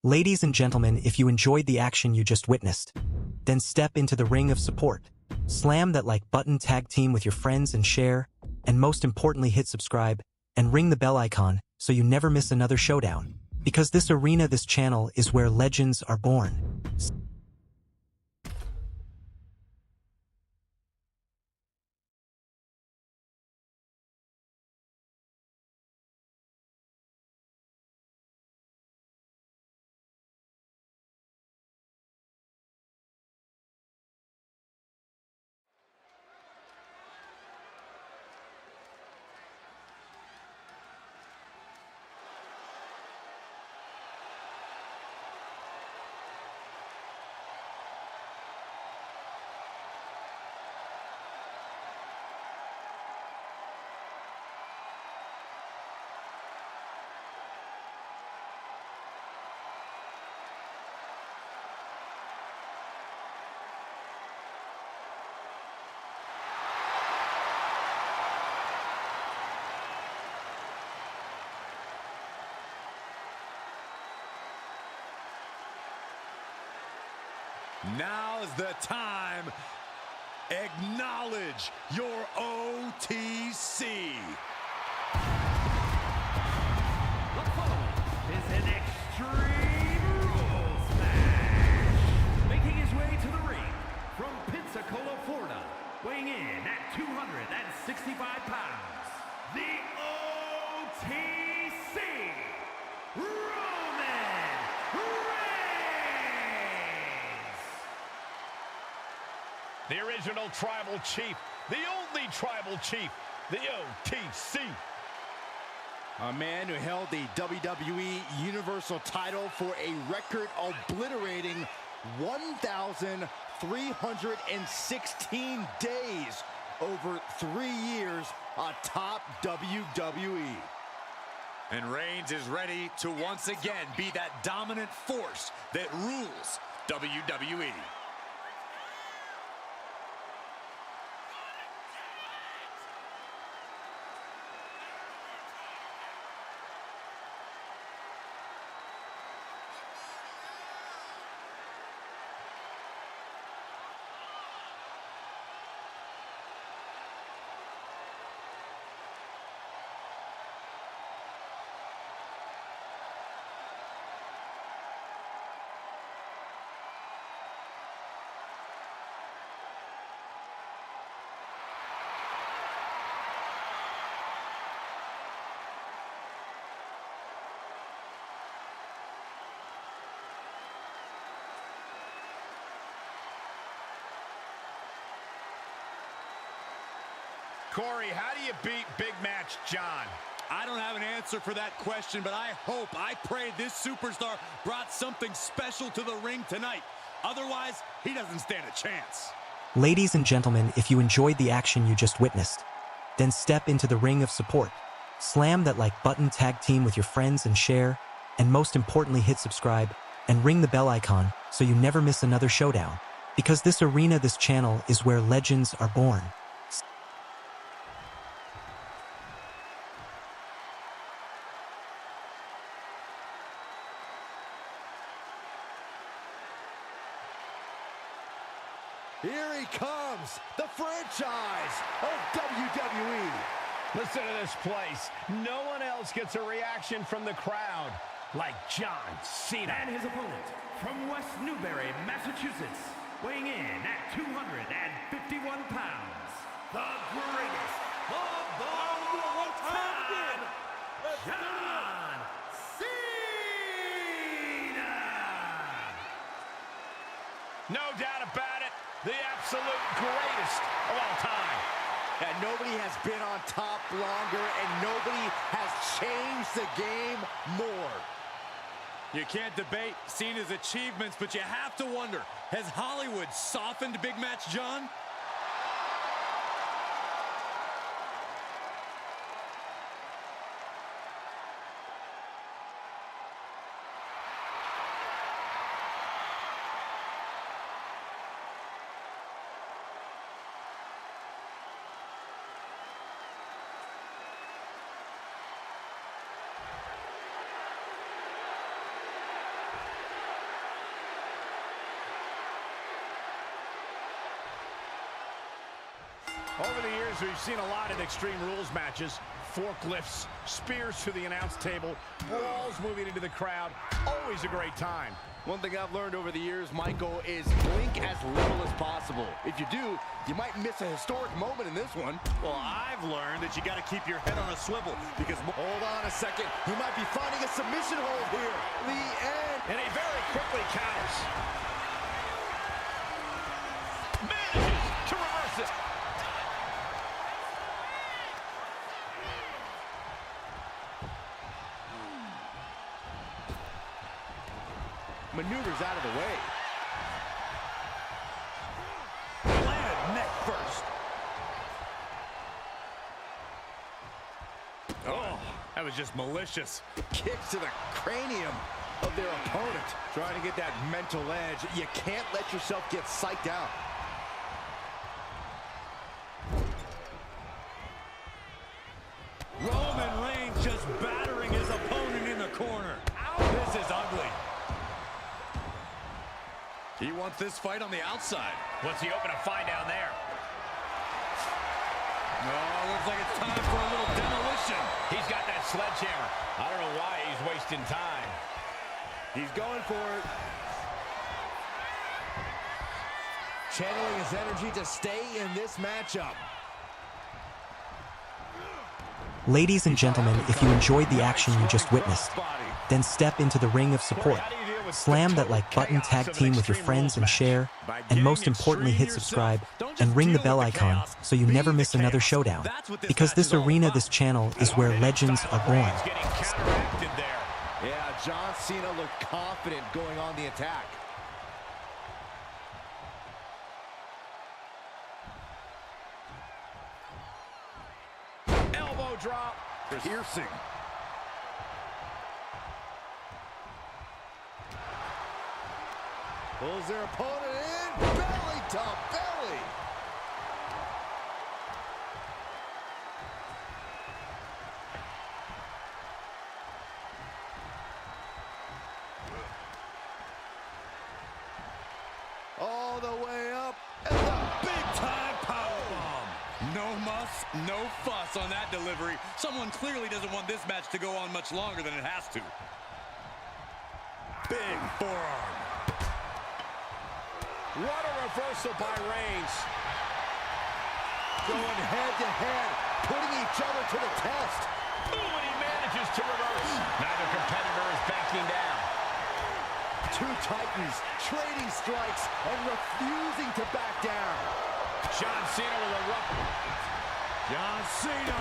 Ladies and gentlemen, if you enjoyed the action you just witnessed, then step into the ring of support. Slam that like button, tag team with your friends and share, and most importantly hit subscribe, and ring the bell icon so you never miss another showdown. Because this arena, this channel, is where legends are born. Now's the time. Acknowledge your OTC. The following is an Extreme Rules match. Making his way to the ring from Pensacola, Florida, weighing in at 265 pounds, the OTC, Roman Reigns. The original tribal chief, the only tribal chief, the OTC. A man who held the WWE Universal title for a record-obliterating 1,316 days over 3 years atop WWE. And Reigns is ready to once again be that dominant force that rules WWE. Corey, how do you beat Big Match John? I don't have an answer for that question, but I pray this superstar brought something special to the ring tonight. Otherwise, he doesn't stand a chance. Ladies and gentlemen, if you enjoyed the action you just witnessed, then step into the ring of support. Slam that like button, tag team with your friends and share, and most importantly hit subscribe, and ring the bell icon so you never miss another showdown. Because this arena, this channel, is where legends are born. Here he comes, the franchise of WWE. Listen to this place. No one else gets a reaction from the crowd like John Cena. And his opponent from West Newbury, Massachusetts, weighing in at 251 pounds, the greatest of all time, John Cena. No doubt about it, the absolute greatest of all time. And nobody has been on top longer, and nobody has changed the game more. You can't debate Cena's achievements, but you have to wonder, has Hollywood softened Big Match John? Over the years, we've seen a lot of Extreme Rules matches. Forklifts, spears to the announce table, brawls moving into the crowd. Always a great time. One thing I've learned over the years, Michael, is blink as little as possible. If you do, you might miss a historic moment in this one. Well, I've learned that you got to keep your head on a swivel because... Hold on a second. He might be finding a submission hold here. The end. And he very quickly counters. Manages to reverse it. Maneuvers out of the way. Landed neck first. Oh, that was just malicious. Kicks to the cranium of their opponent. Trying to get that mental edge. You can't let yourself get psyched out. Roman Reigns just battering his opponent in the corner. This is ugly. He wants this fight on the outside. What's he hoping to find down there? Oh, looks like it's time for a little demolition. He's got that sledgehammer. I don't know why he's wasting time. He's going for it. Channeling his energy to stay in this matchup. Ladies and gentlemen, if you enjoyed the action you just witnessed, then step into the ring of support. Slam that like button, tag team with your friends and share, and most importantly hit subscribe and ring the bell icon so you never miss another showdown. Because this arena, this channel, is where legends are born. Yeah, John Cena looked confident going on the attack. Elbow drop. Piercing. Pulls their opponent in. Belly to belly. All the way up. And the Big-time powerbomb. No muss, no fuss on that delivery. Someone clearly doesn't want this match to go on much longer than it has to. Big forearm. What a reversal by Reigns. Going head to head, putting each other to the test. Ooh, and he manages to reverse. Neither competitor is backing down. Two titans trading strikes and refusing to back down. John Cena with a rough. John Cena.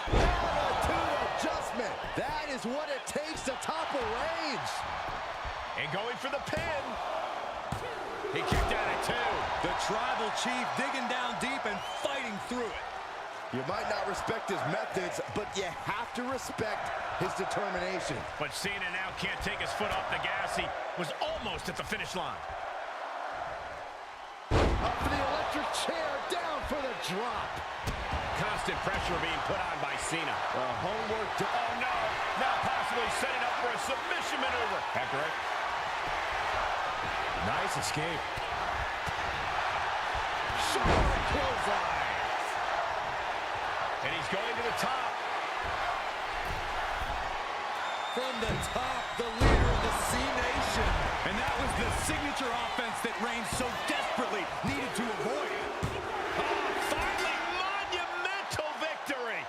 Attitude adjustment. That is what it takes to topple Reigns. And going for the pin. He kicked out at two. The tribal chief digging down deep and fighting through it. You might not respect his methods, but you have to respect his determination. But Cena now can't take his foot off the gas. He was almost at the finish line. Up for the electric chair, down for the drop. Constant pressure being put on by Cena. Homework. Oh no, now possibly setting up for a submission maneuver. Accurate. Nice escape. Short clothesline. And he's going to the top. From the top, the leader of the C-Nation. And that was the signature offense that Reigns so desperately needed to avoid. Oh, finally, monumental victory.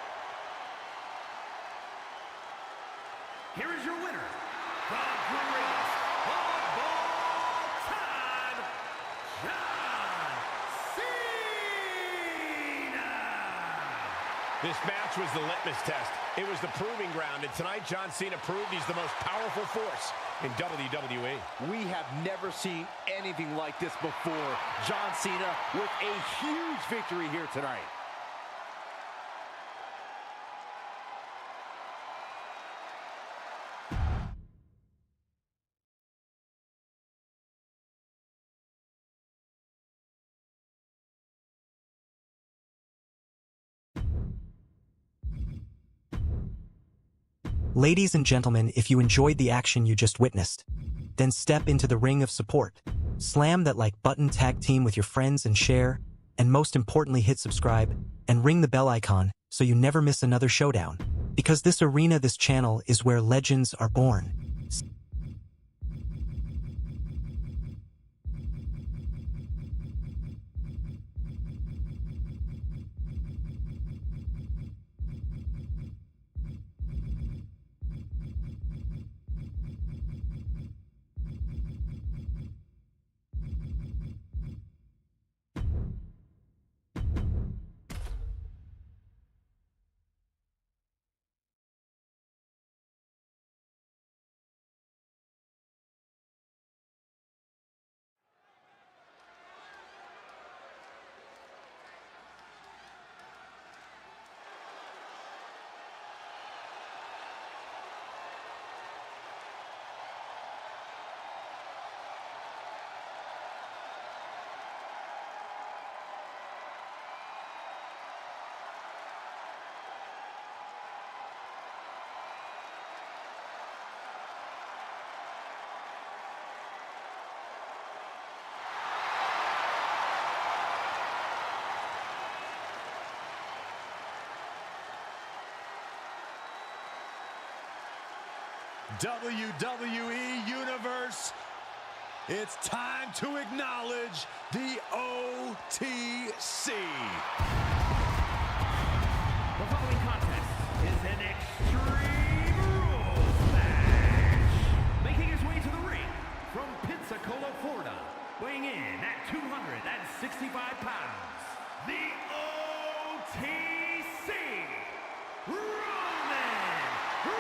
Here is your winner, the greatest of all time, John Cena! This match was the litmus test. It was the proving ground, and tonight John Cena proved he's the most powerful force in WWE. We have never seen anything like this before. John Cena with a huge victory here tonight. Ladies and gentlemen, if you enjoyed the action you just witnessed, then step into the ring of support. Slam that like button, tag team with your friends and share, and most importantly hit subscribe and ring the bell icon so you never miss another showdown. Because this arena, this channel, is where legends are born. WWE Universe, it's time to acknowledge the OTC. The following contest is an Extreme Rules match. Making his way to the ring from Pensacola, Florida, weighing in at 265 pounds, the OTC, Roman Reigns.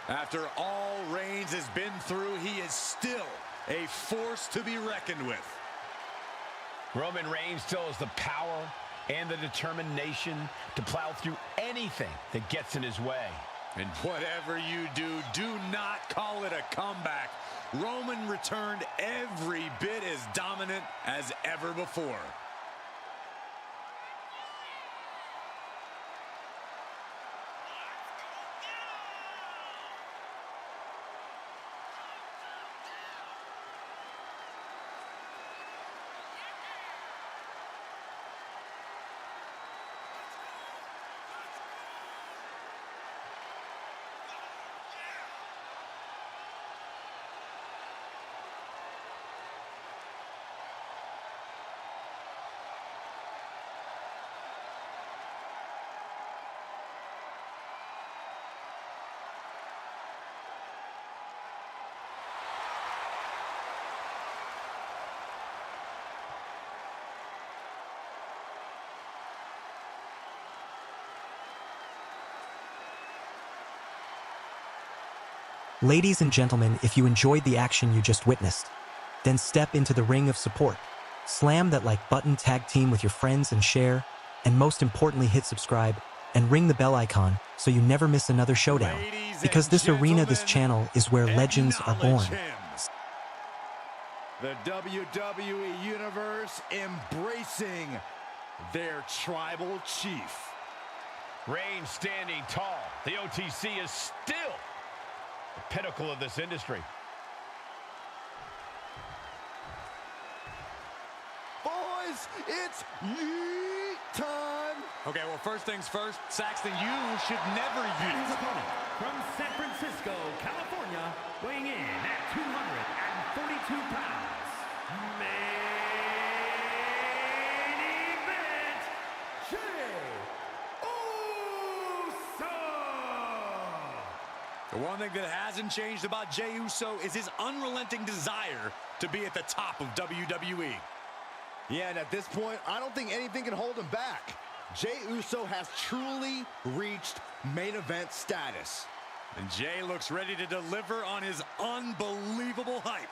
After all Reigns has been through, he is still a force to be reckoned with. Roman Reigns still has the power and the determination to plow through anything that gets in his way. And whatever you do, do not call it a comeback. Roman returned every bit as dominant as ever before. Ladies and gentlemen, if you enjoyed the action you just witnessed, then step into the ring of support. Slam that like button, tag team with your friends and share, and most importantly hit subscribe and ring the bell icon so you never miss another showdown. Because this arena, this channel, is where legends are born. The WWE Universe embracing their tribal chief. Reigns standing tall. The OTC is still the pinnacle of this industry. Boys, it's yeet time. Okay, well, first things first, Saxton, you should never And his yeet. opponent from San Francisco, California, weighing in at 242 pounds, main event, Jey Uso. The one thing that hasn't changed about Jey Uso is his unrelenting desire to be at the top of WWE. Yeah, and at this point, I don't think anything can hold him back. Jey Uso has truly reached main event status. And Jey looks ready to deliver on his unbelievable hype.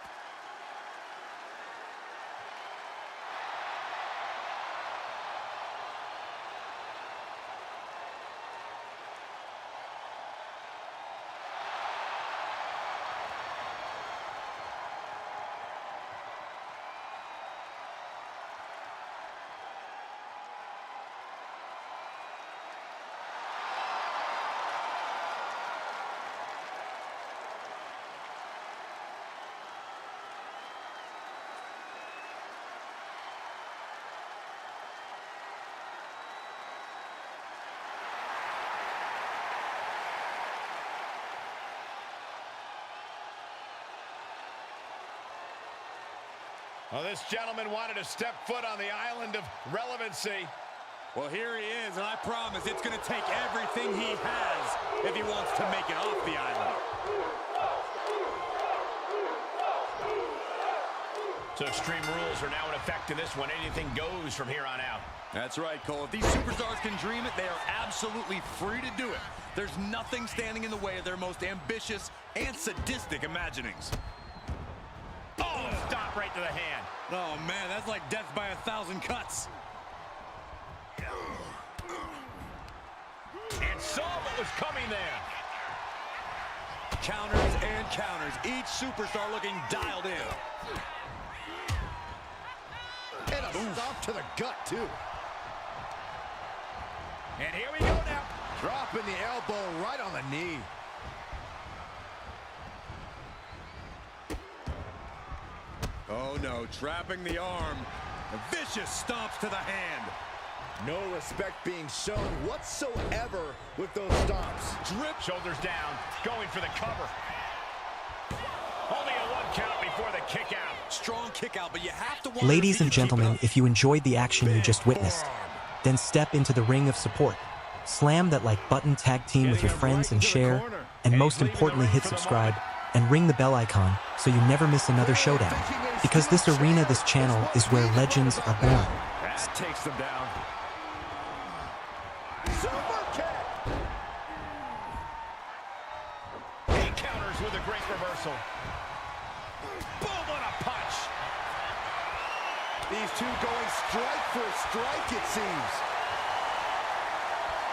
Well, this gentleman wanted to step foot on the island of relevancy. Well, here he is, and I promise it's going to take everything he has if he wants to make it off the island. So Extreme Rules are now in effect in this one. Anything goes from here on out. That's right, Cole. If these superstars can dream it, they are absolutely free to do it. There's nothing standing in the way of their most ambitious and sadistic imaginings. Oh, stop right to the hand. Oh, man, that's like death by 1,000 cuts. And saw what was coming there. Counters and counters. Each superstar looking dialed in. And a stop to the gut, too. And here we go now. Dropping the elbow right on the knee. Oh, no, trapping the arm. Vicious stomps to the hand. No respect being shown whatsoever with those stomps. Drip. Shoulders down, going for the cover. Only a 1 count before the kick out. Strong kick out, but you have to wonder. Ladies and gentlemen, if you enjoyed the action you just witnessed, then step into the ring of support. Slam that like button, tag team with your friends and share, and most importantly hit subscribe and ring the bell icon so you never miss another showdown. Because this arena, this channel, is where legends are born. That takes them down. Super kick. He counters with a great reversal. Boom, what a punch. These two going strike for strike, it seems.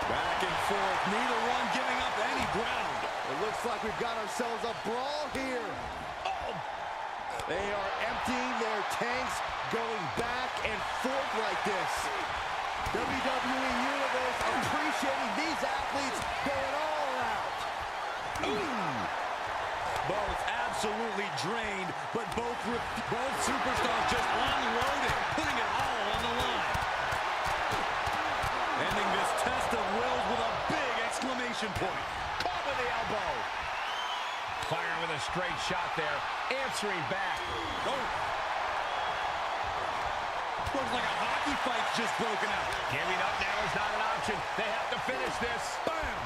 Back and forth, neither one giving up any ground. It looks like we've got ourselves a brawl here. Oh. They are emptying their tanks, going back and forth like this. WWE Universe appreciating these athletes going all out. Both absolutely drained, but both superstars just unloaded, putting it all on the line. Ending this test of wills with a big exclamation point. Caught with the elbow. Firing with a straight shot there. Answering back. Oh. Looks like a hockey fight's just broken out. Giving up now is not an option. They have to finish this. Bam!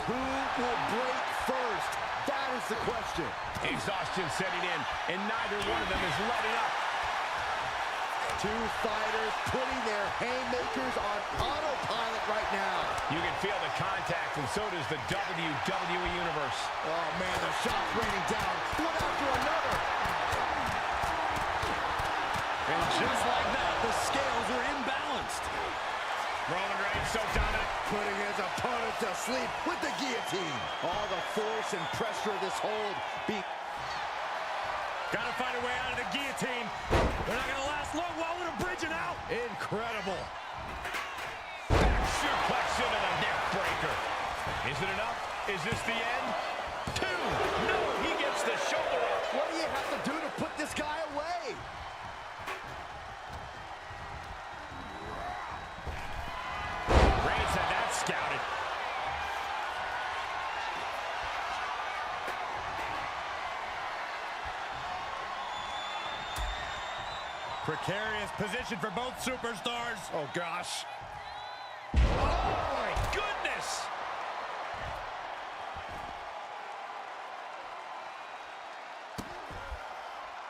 Who will break first? That is the question. Exhaustion setting in, and neither one of them is letting up. Two fighters putting their haymakers on autopilot right now. You can feel the contact, and so does the WWE Universe. Oh, man, the shots raining down, one after another. And just like that, the scales are imbalanced. Roman Reigns so dominant. Putting his opponent to sleep with the guillotine. All the force and pressure of this hold. Gotta find a way out of the guillotine. They're not gonna last long. Wallen bridging out. Incredible. Back suplex into the neck breaker. Is it enough? Is this the end? 2. No, he gets the shoulder up. What do you have to do to put this guy away? Reigns had that scouted. Precarious position for both superstars. Oh, gosh. Oh, my goodness.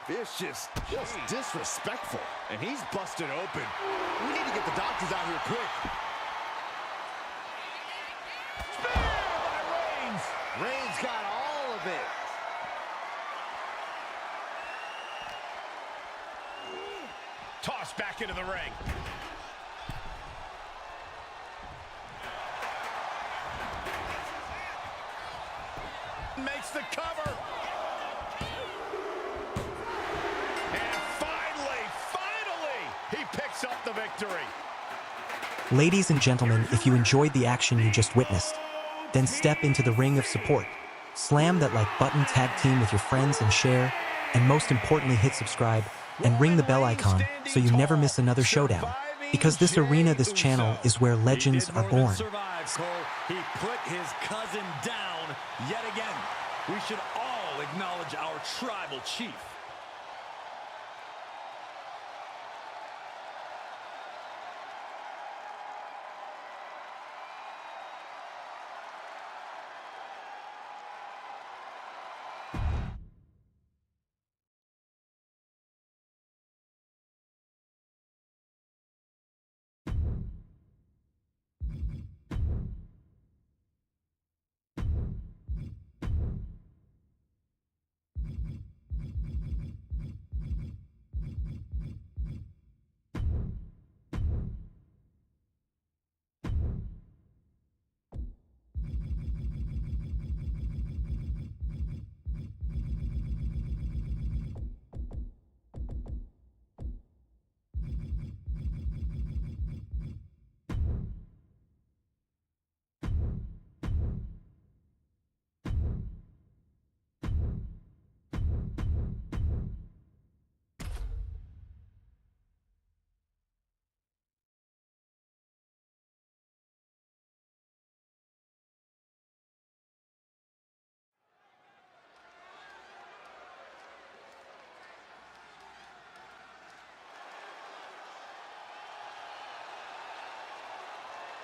Vicious, just disrespectful. And he's busted open. We need to get the doctors out here quick. Spear by Reigns. Reigns got all of it. Tossed back into the ring. Makes the cover. And finally, he picks up the victory. Ladies and gentlemen, if you enjoyed the action you just witnessed, then step into the ring of support. Slam that like button, tag team with your friends and share, and most importantly hit subscribe and ring the bell icon so you never miss another showdown. Because this arena, this channel, is where legends are born. He put his cousin down yet again. We should all acknowledge our tribal chief.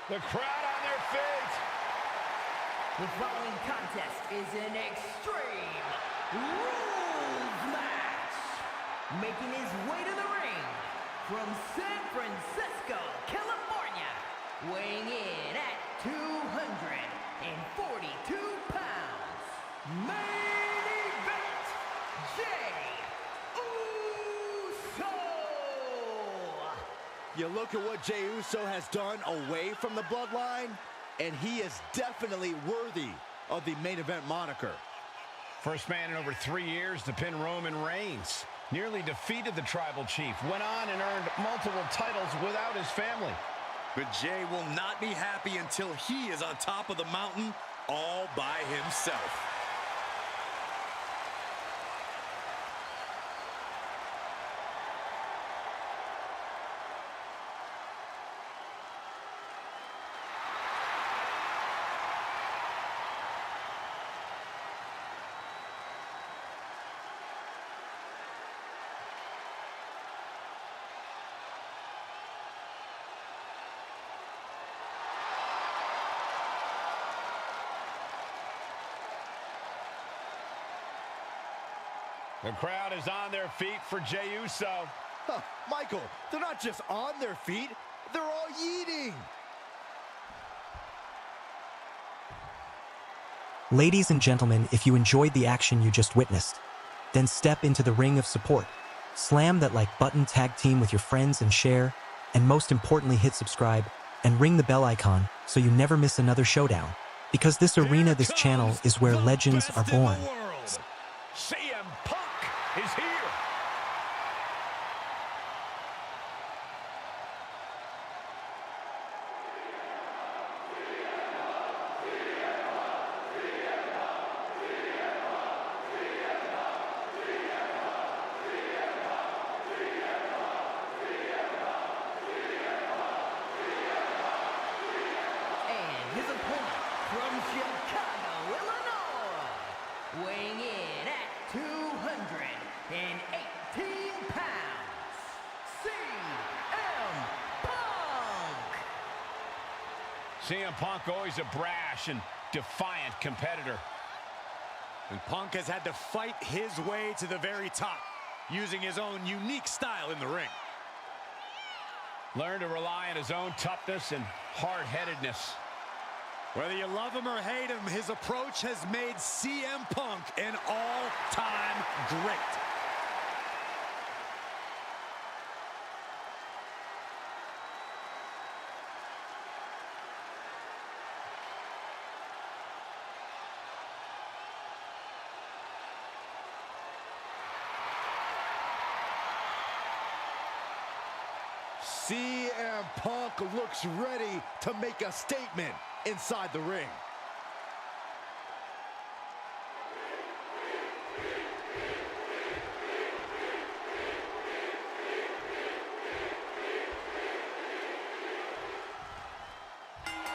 The crowd on their feet. The following contest is an Extreme Rules match. Making his way to the ring from San Francisco, California, weighing in at 242 pounds. Main event, Jey Uso. You look at what Jey Uso has done away from the bloodline, and he is definitely worthy of the main event moniker. First man in over 3 years to pin Roman Reigns. Nearly defeated the Tribal Chief. Went on and earned multiple titles without his family. But Jey will not be happy until he is on top of the mountain all by himself. The crowd is on their feet for Jey Uso. Huh, Michael, they're not just on their feet, they're all yeeting. Ladies and gentlemen, if you enjoyed the action you just witnessed, then step into the ring of support. Slam that like button, tag team with your friends and share, and most importantly hit subscribe and ring the bell icon so you never miss another showdown. Because this arena, this channel is where legends are born. CM Punk is here. And his opponent from Chicago, Illinois, weighing in at 218 pounds, CM Punk. CM Punk, always a brash and defiant competitor. And Punk has had to fight his way to the very top, using his own unique style in the ring. Learned to rely on his own toughness and hard-headedness. Whether you love him or hate him, his approach has made CM Punk an all-time great. CM Punk looks ready to make a statement inside the ring.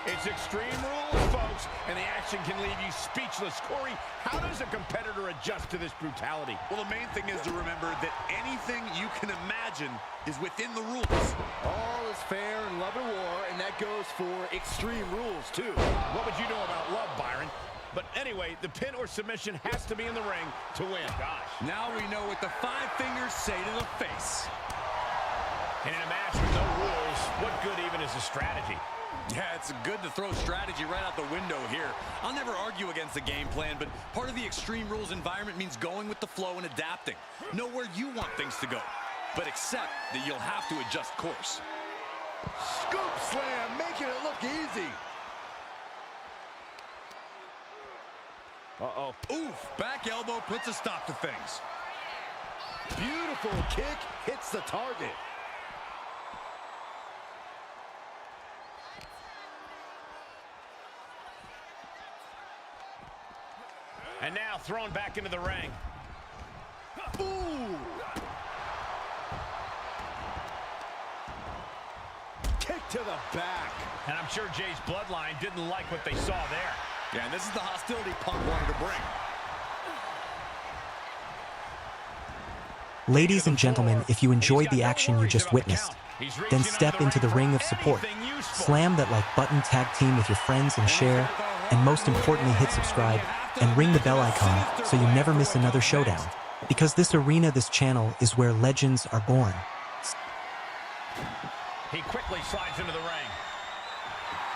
It's Extreme Rules, folks, and the action can leave you speechless. Corey, how does a competitor adjust to this brutality? Well, the main thing is to remember that anything you can imagine is within the rules. All is fair in love and war, and that goes for Extreme Rules, too. What would you know about love, Byron? But anyway, the pin or submission has to be in the ring to win. Gosh. Now we know what the five fingers say to the face. And in a match with no rules, what good even is a strategy? Yeah, it's good to throw strategy right out the window here. I'll never argue against the game plan, but part of the Extreme Rules environment means going with the flow and adapting. Know where you want things to go, but accept that you'll have to adjust course. Scoop slam, making it look easy. Uh-oh. Oof, back elbow puts a stop to things. Beautiful kick hits the target. And now thrown back into the ring. Ooh! Kick to the back. And I'm sure Jay's bloodline didn't like what they saw there. Yeah, and this is the hostility Punk wanted to bring. Ladies and gentlemen, if you enjoyed the action you just witnessed, Then step into the ring of support. Slam that like button, tag team with your friends and share, and most importantly hit subscribe and ring the bell icon so you never miss another showdown. Because this arena, this channel, is where legends are born. He quickly slides into the ring.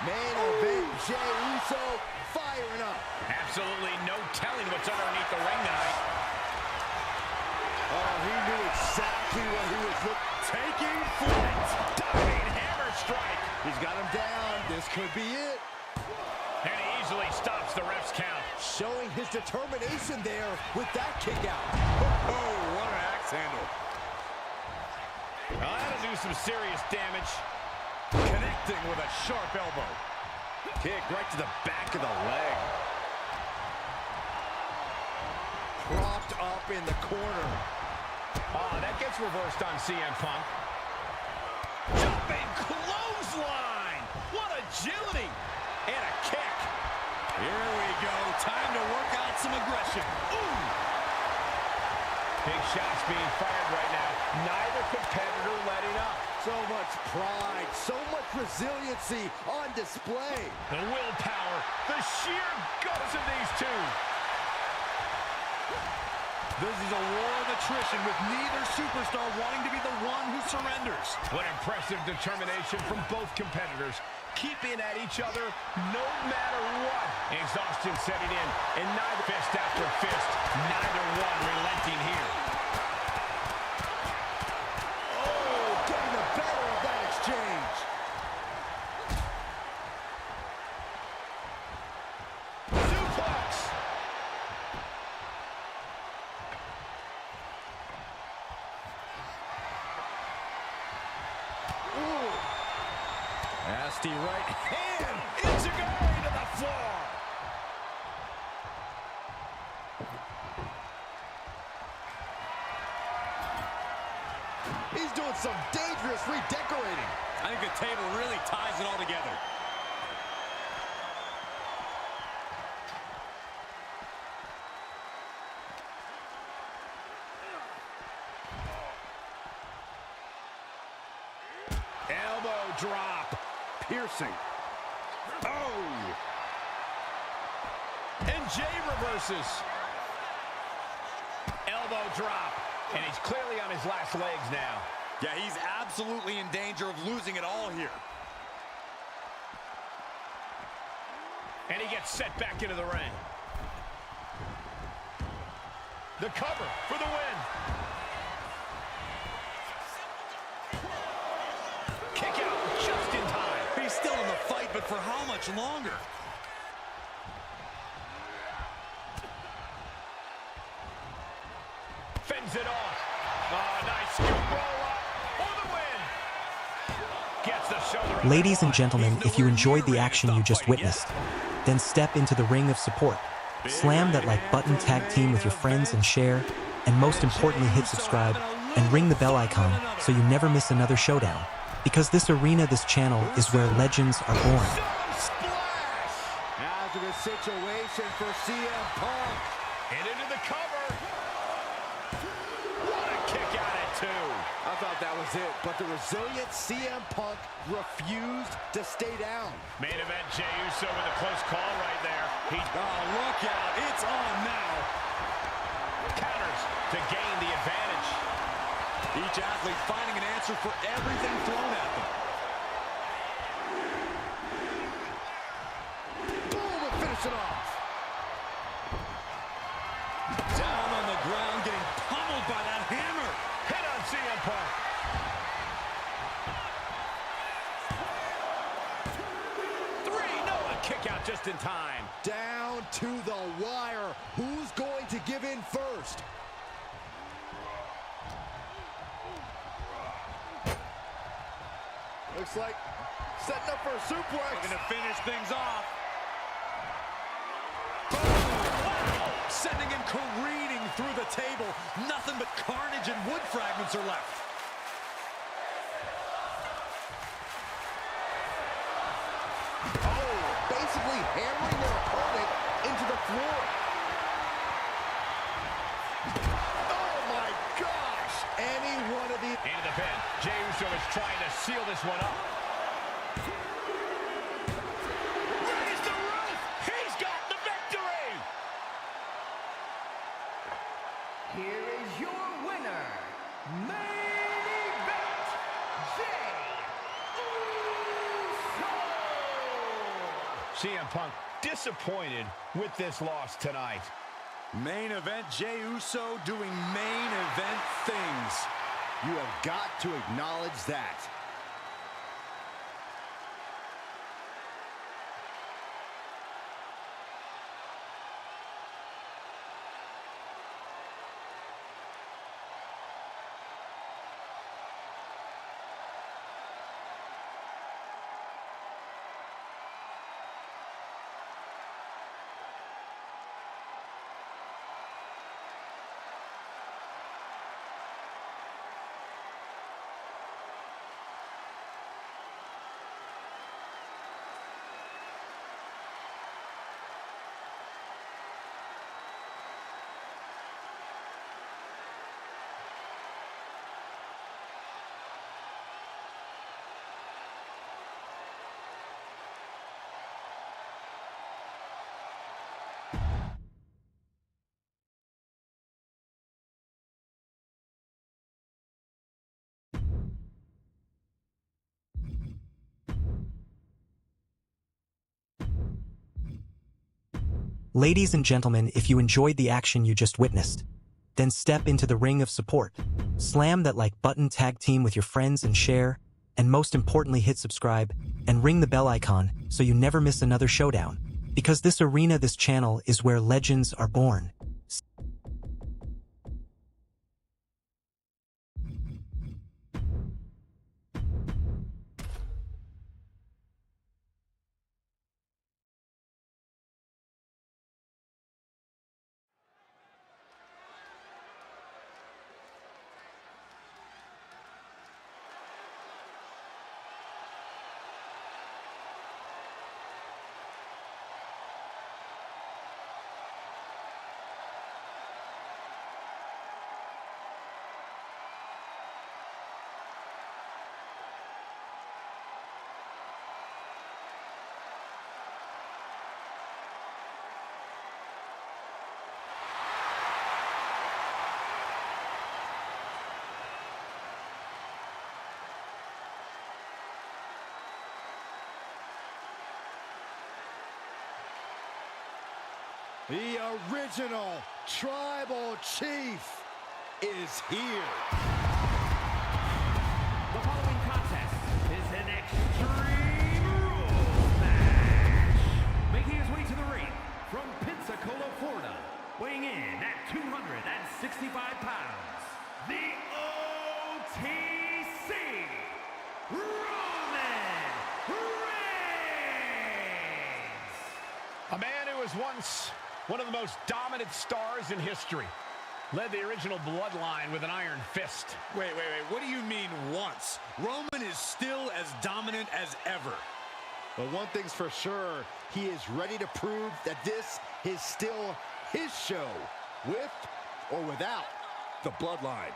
Main event, Jey Uso firing up. Absolutely no telling what's underneath the ring tonight. Oh, he knew exactly what he was looking. Taking flight. Diving hammer strike. He's got him down. This could be it. And he easily stops the ref's count. Showing his determination there with that kick out. Oh, what an axe handle. Well, that'll do some serious damage. Connecting with a sharp elbow. Kick right to the back of the leg. Propped up in the corner. Oh, that gets reversed on CM Punk. Jumping clothesline. What agility. And a kick. Here we go. Time to work out some aggression. Ooh. Big shots being fired right now. Neither competitor letting up. So much pride, so much resiliency on display. The willpower, the sheer guts of these two. This is a war of attrition with neither superstar wanting to be the one who surrenders. What impressive determination from both competitors. Keeping at each other no matter what. Exhaustion setting in, and neither fist after fist. Neither one relenting here. Oh, getting the better of that exchange. Suplex. Nasty right hand. It's going to the floor. He's doing some dangerous redecorating. I think the table really ties it all together. Elbow drop. Piercing. Oh. And Jey reverses. Elbow drop. And he's clearly on his last legs now. Yeah, he's absolutely in danger of losing it all here. And he gets set back into the ring. The cover for the win. Kick out just in time. He's still in the fight, but for how much longer? Fends it off. Oh, nice scoop roll up for the win. Gets the shoulder. Ladies and gentlemen, if you enjoyed the action you just witnessed, then step into the ring of support. Slam that like button, tag team with your friends and share, and most importantly hit subscribe and ring the bell icon so you never miss another showdown. Because this arena, this channel, is where legends are born. Splash! Hazardous situation for CM Punk. And into the cover. What a kick out at two. I thought that was it, but the resilient CM Punk refused to stay down. Main event, Jey Uso with a close call right there. Oh, look out. It's on now. Counters to gain the advantage. Each athlete finding an answer for everything thrown at them. Boom, and finish it off. Down on the ground, getting pummeled by that hammer. Hit on CM Punk. Three, no, a kick out just in time. Down to the wire. Who's going to give in first? Looks like setting up for a suplex. Looking to finish things off. Boom! Sending him careening through the table. Nothing but carnage and wood fragments are left. Oh, basically hammering their opponent into the floor. Oh my gosh! Any one of these. Into the pin. Jey Uso is trying to seal this one up. Raise the roof! He's got the victory! Here is your winner, main event, Jey Uso! CM Punk disappointed with this loss tonight. Main event, Jey Uso doing main event things. You have got to acknowledge that. Ladies and gentlemen, if you enjoyed the action you just witnessed, then step into the ring of support. Slam that like button, tag team with your friends and share, and most importantly hit subscribe and ring the bell icon so you never miss another showdown. Because this arena, this channel is where legends are born. The original Tribal Chief is here. The following contest is an Extreme Rules match. Making his way to the ring from Pensacola, Florida, weighing in at 265 pounds, the OTC, Roman Reigns. A man who was once one of the most dominant stars in history. Led the original bloodline with an iron fist. Wait. What do you mean once? Roman is still as dominant as ever. But one thing's for sure, he is ready to prove that this is still his show, with or without the bloodline.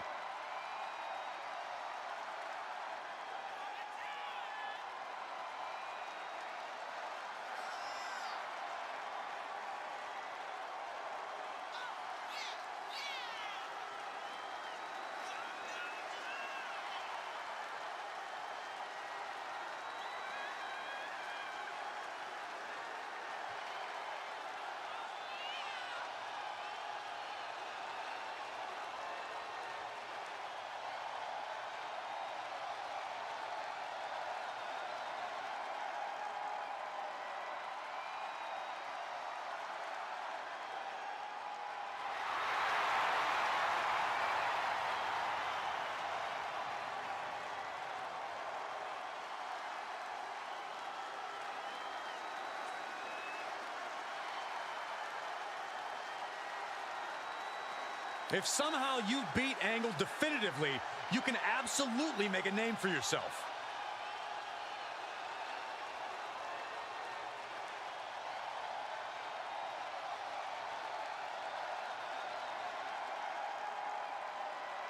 If somehow you beat Angle definitively, you can absolutely make a name for yourself.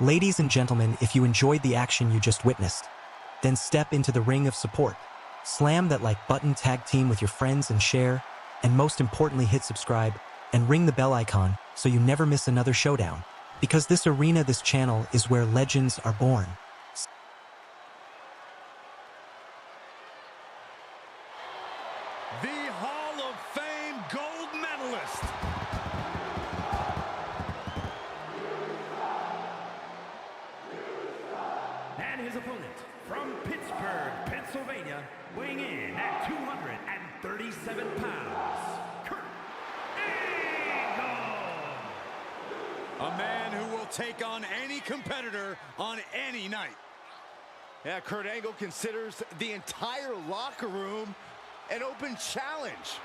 Ladies and gentlemen, if you enjoyed the action you just witnessed, Then step into the ring of support. Slam that like button, tag team with your friends and share, and most importantly hit subscribe and ring the bell icon so you never miss another showdown. Because this arena, this channel, is where legends are born. The Hall of Fame gold medalist. And his opponent from Pittsburgh, Pennsylvania, weighing in at 237 pounds, Kurt Angle. A man who will take on any competitor on any night. Yeah, Kurt Angle considers the entire locker room an open challenge.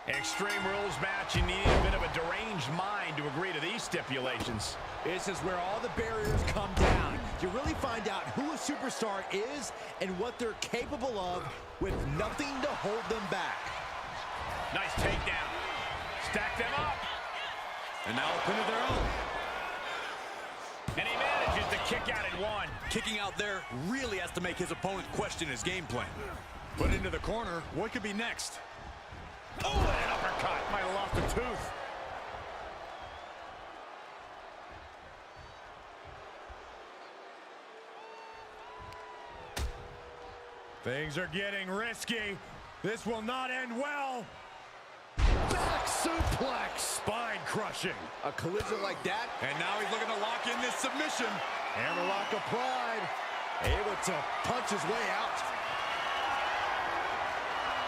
Extreme Rules match, you need a bit of a deranged mind to agree to these stipulations. This is where all the barriers come down. You really find out who a superstar is and what they're capable of with nothing to hold them back. Nice takedown. Stack them up. And now a pin of their own. And he manages to kick out at one. Kicking out there really has to make his opponent question his game plan. Put into the corner, what could be next? Oh, and an uppercut. Might have lost a tooth. Things are getting risky. This will not end well. Back suplex. Spine crushing. A collision like that. And now he's looking to lock in this submission. Hammerlock applied. Able to punch his way out.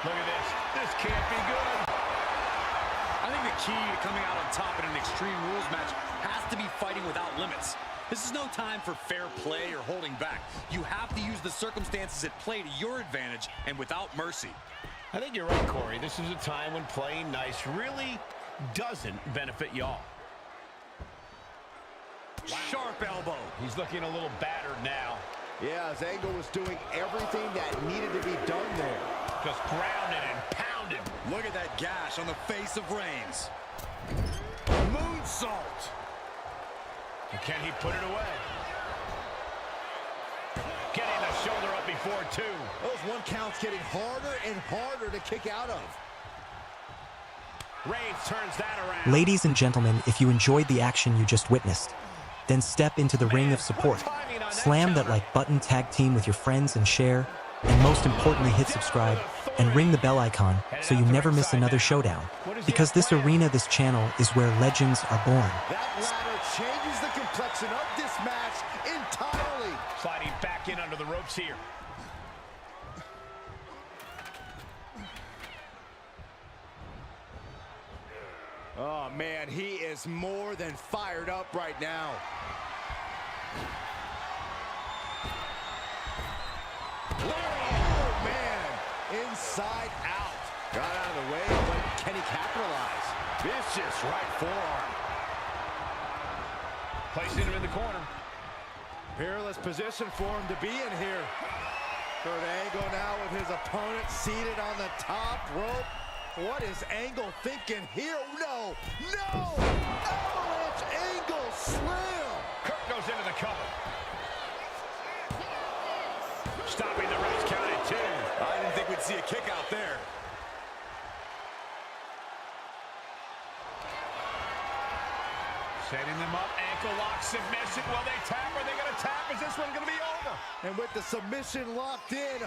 Look at this. This can't be good. I think the key to coming out on top in an Extreme Rules match has to be fighting without limits. This is no time for fair play or holding back. You have to use the circumstances at play to your advantage and without mercy. I think you're right, Corey. This is a time when playing nice really doesn't benefit y'all. Wow. Sharp elbow. He's looking a little battered now. Yeah, as Angle was doing everything that needed to be done there. Just grounded and pounded. Look at that gash on the face of Reigns. Moonsault. Can he put it away? Getting the shoulder up before two. Those one counts getting harder and harder to kick out of. Reigns turns that around. Ladies and gentlemen, if you enjoyed the action you just witnessed, then step into the ring of support. Slam that like button, tag team with your friends and share, and most importantly hit subscribe and ring the bell icon so you never miss another showdown. Because this arena, this channel, is where legends are born. That ladder changes the complexion of this match entirely. Sliding back in under the ropes here. Oh man, he is more than fired up right now. Oh man, inside out. Got out of the way, but can he capitalize? Vicious right forearm. Placing him in the corner. Peerless position for him to be in here. Kurt Angle now with his opponent seated on the top rope. What is Angle thinking here? No! No! Avalanche Angle slam! Kurt goes into the cover. Stopping the ref's count at two. I didn't think we'd see a kick out there. Setting them up, ankle lock, submission. Will they tap? Are they going to tap? Is this one going to be over? And with the submission locked in,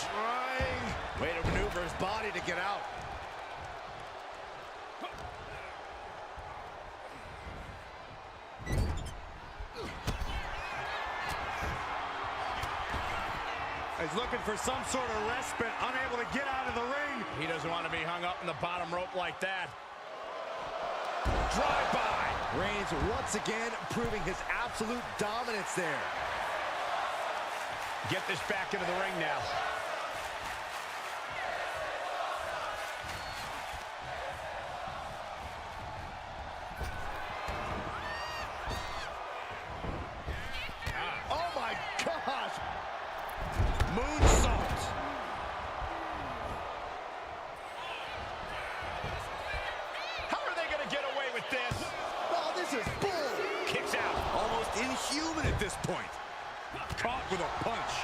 trying. Way to maneuver his body to get out. is looking for some sort of respite, unable to get out of the ring. He doesn't want to be hung up in the bottom rope like that. Drive-by. Reigns once again proving his absolute dominance there. Get this back into the ring now. Oh my gosh! Moonsault. How are they going to get away with this? Oh, this is bull! Kicks out. Almost inhuman at this point. Caught with a punch.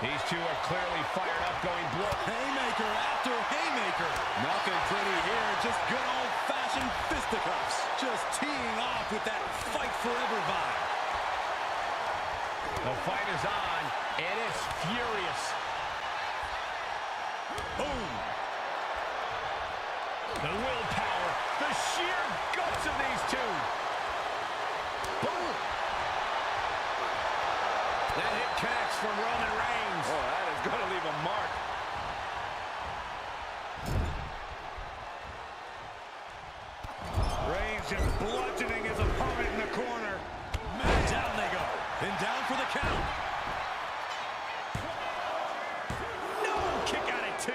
These two are clearly fired up, going blow. Haymaker after haymaker. Nothing pretty here, just good old-fashioned fisticuffs. Just teeing off with that fight forever vibe. The fight is on, and it's furious. Boom. The willpower, the sheer guts of these two. Boom! That hit connects from Roman Reigns. Oh, that is going to leave a mark. Reigns just bludgeoning his opponent in the corner. Down they go. And down for the count. No, kick out at two.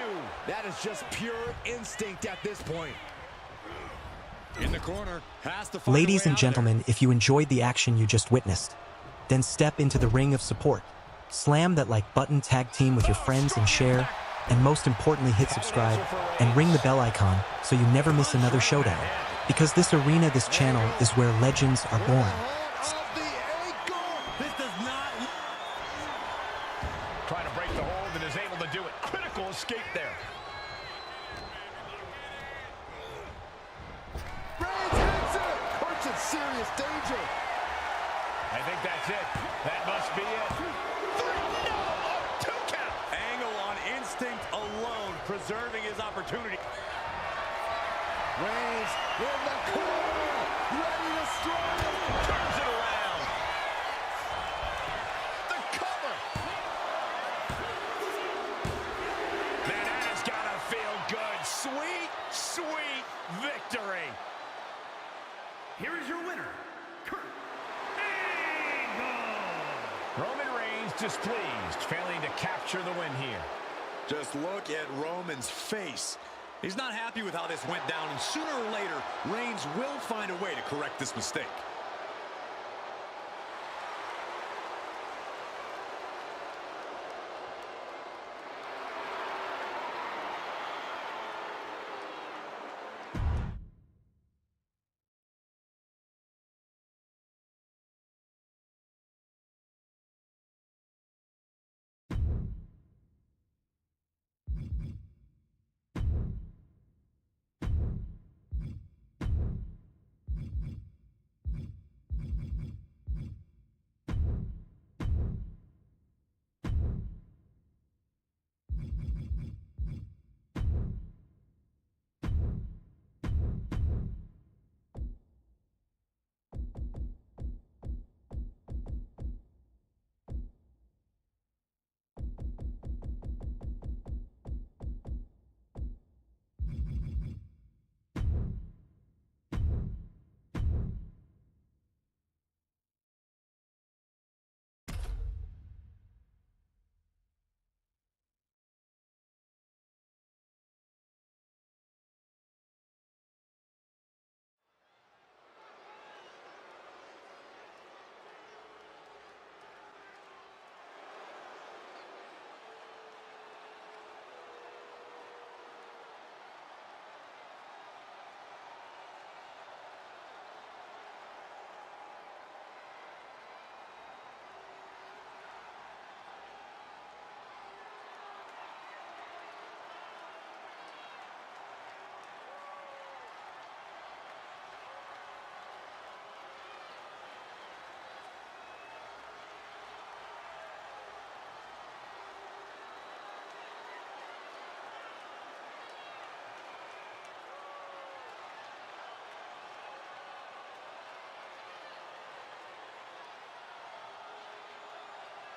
That is just pure instinct at this point. In the corner. Has to find a Ladies way and out of there. gentlemen, if you enjoyed the action you just witnessed, then step into the ring of support. Slam that like button, tag team with your friends and share, and most importantly hit subscribe and ring the bell icon so you never miss another showdown. Because this arena, this channel is where legends are born. Of the ankle! This does not... Trying to break the hold and is able to do it. Critical escape there. Reigns hits it! Puts in serious danger. I think that's it. That must be it. No! Oh, 2 count. Angle on instinct alone, preserving his opportunity. Reigns in the corner, ready to strike. Turns it around. The cover. Man, that has got to feel good. Sweet, sweet victory. Here is your winner, Kurt Angle. Roman Reigns displeased, failing to capture the win here. Just look at Roman's face. He's not happy with how this went down, and sooner or later, Reigns will find a way to correct this mistake.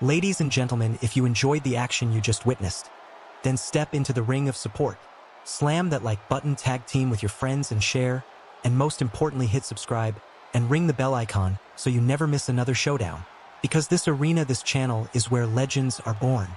Ladies and gentlemen, if you enjoyed the action you just witnessed, then step into the ring of support. Slam that like button, tag team with your friends and share, and most importantly hit subscribe and ring the bell icon so you never miss another showdown. Because this arena, this channel is where legends are born.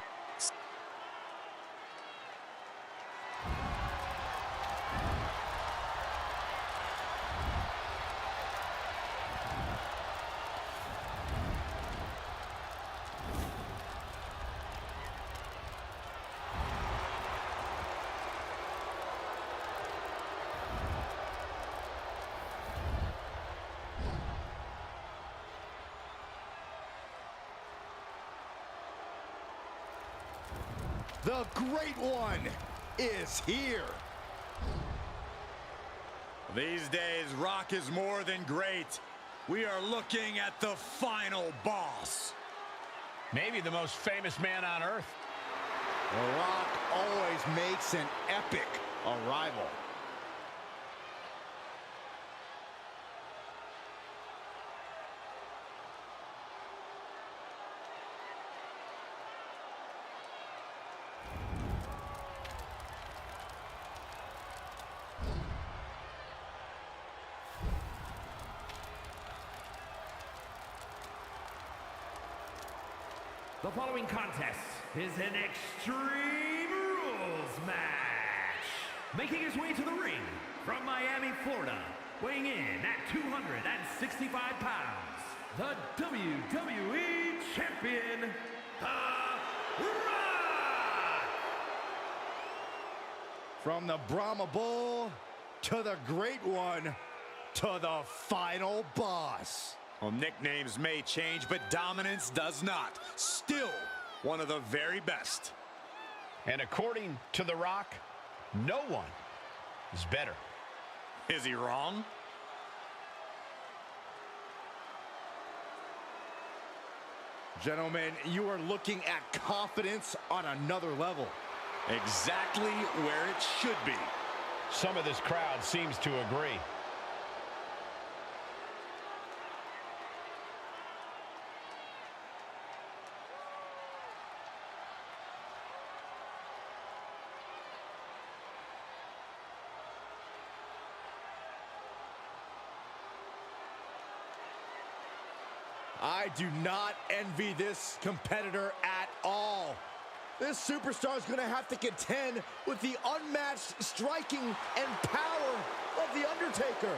The Great One is here. These days, Rock is more than great. We are looking at the final boss. Maybe the most famous man on earth. The Rock always makes an epic arrival. The following contest is an Extreme Rules match. Making his way to the ring from Miami, Florida, weighing in at 265 pounds, the WWE Champion, The Rock! From the Brahma Bull to the Great One to the final boss. Well, nicknames may change, but dominance does not. Still one of the very best. And according to The Rock, no one is better. Is he wrong? Gentlemen, you are looking at confidence on another level. Exactly where it should be. Some of this crowd seems to agree. I do not envy this competitor at all. This superstar is going to have to contend with the unmatched striking and power of The Undertaker.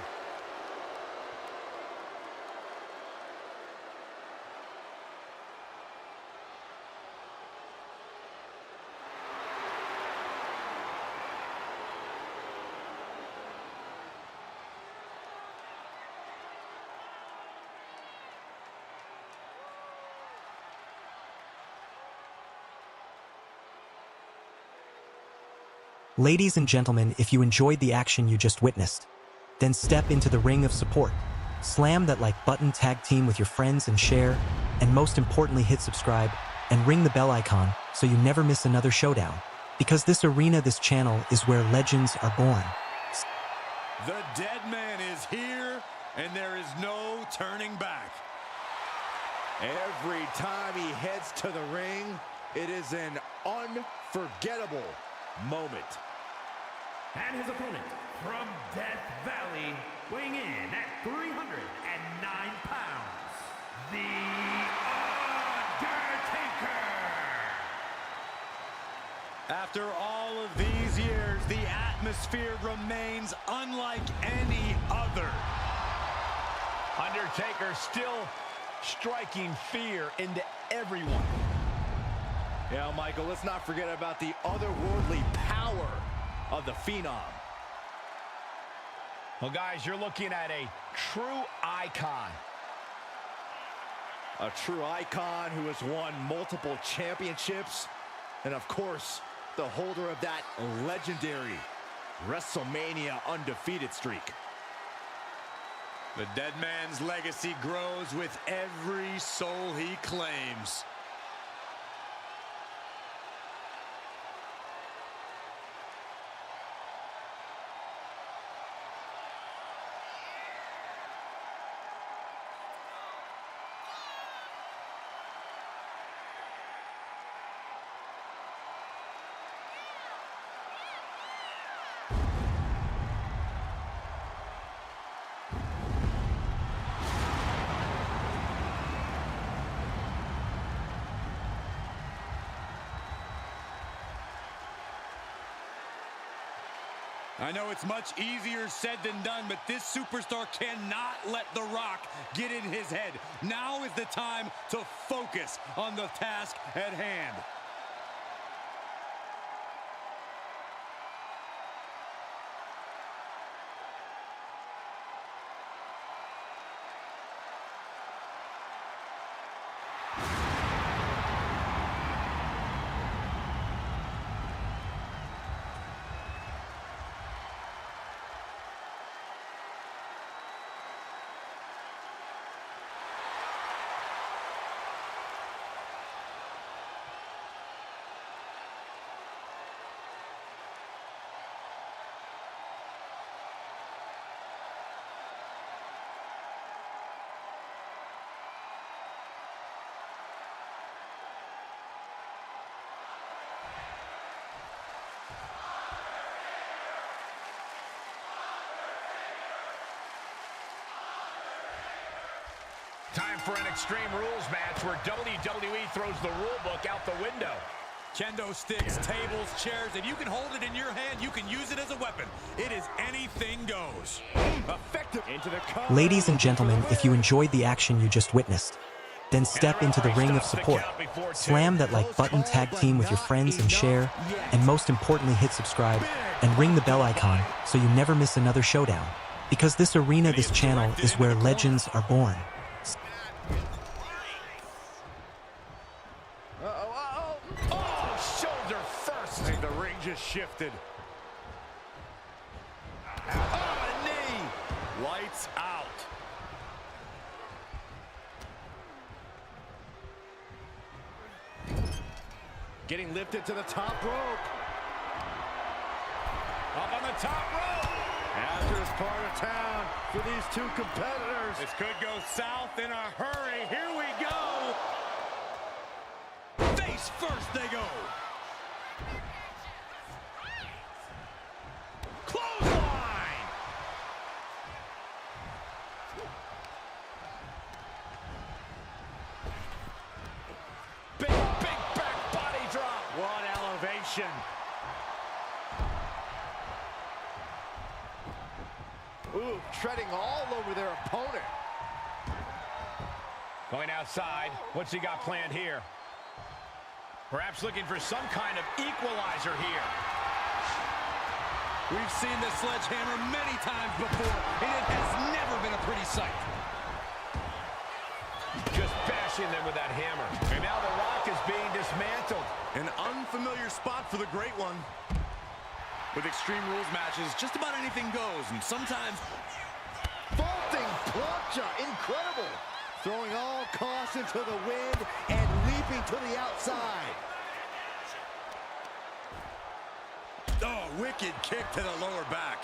Ladies and gentlemen, if you enjoyed the action you just witnessed, then step into the ring of support. Slam that like button, tag team with your friends and share, and most importantly hit subscribe and ring the bell icon so you never miss another showdown. Because this arena, this channel is where legends are born. The dead man is here, and there is no turning back. Every time he heads to the ring, it is an unforgettable moment. And his opponent from Death Valley, weighing in at 309 pounds, The Undertaker! After all of these years, the atmosphere remains unlike any other. Undertaker still striking fear into everyone. Yeah, Michael, let's not forget about the otherworldly power of the Phenom. Well, guys, you're looking at a true icon. A true icon who has won multiple championships. And, of course, the holder of that legendary WrestleMania undefeated streak. The dead man's legacy grows with every soul he claims. I know it's much easier said than done, but this superstar cannot let The Rock get in his head. Now is the time to focus on the task at hand. Time for an Extreme Rules match where WWE throws the rule book out the window. Kendo sticks, tables, chairs. If you can hold it in your hand, you can use it as a weapon. It is anything goes. Effective into the cover. Ladies and gentlemen, if you enjoyed the action you just witnessed, then step into the ring of support. Slam that like button, tag team with your friends and share, and most importantly hit subscribe and ring the bell icon so you never miss another showdown. Because this arena, this channel, is where legends are born. Shoulder first. And the ring just shifted. Oh, knee. Lights out. Getting lifted to the top rope. Up on the top rope. Hazardous part of town for these two competitors. This could go south in a hurry. Here we go. Face first they go. Clothesline. Big back body drop. What elevation. Ooh, treading all over their opponent. Going outside. What's he got planned here? Perhaps looking for some kind of equalizer here. We've seen the sledgehammer many times before, and it has never been a pretty sight. Just bashing them with that hammer. And now The Rock is being dismantled. An unfamiliar spot for the Great One. With Extreme Rules matches, just about anything goes, and sometimes... Vaulting plancha, incredible. Throwing all caution to the wind and leaping to the outside. Oh, wicked kick to the lower back.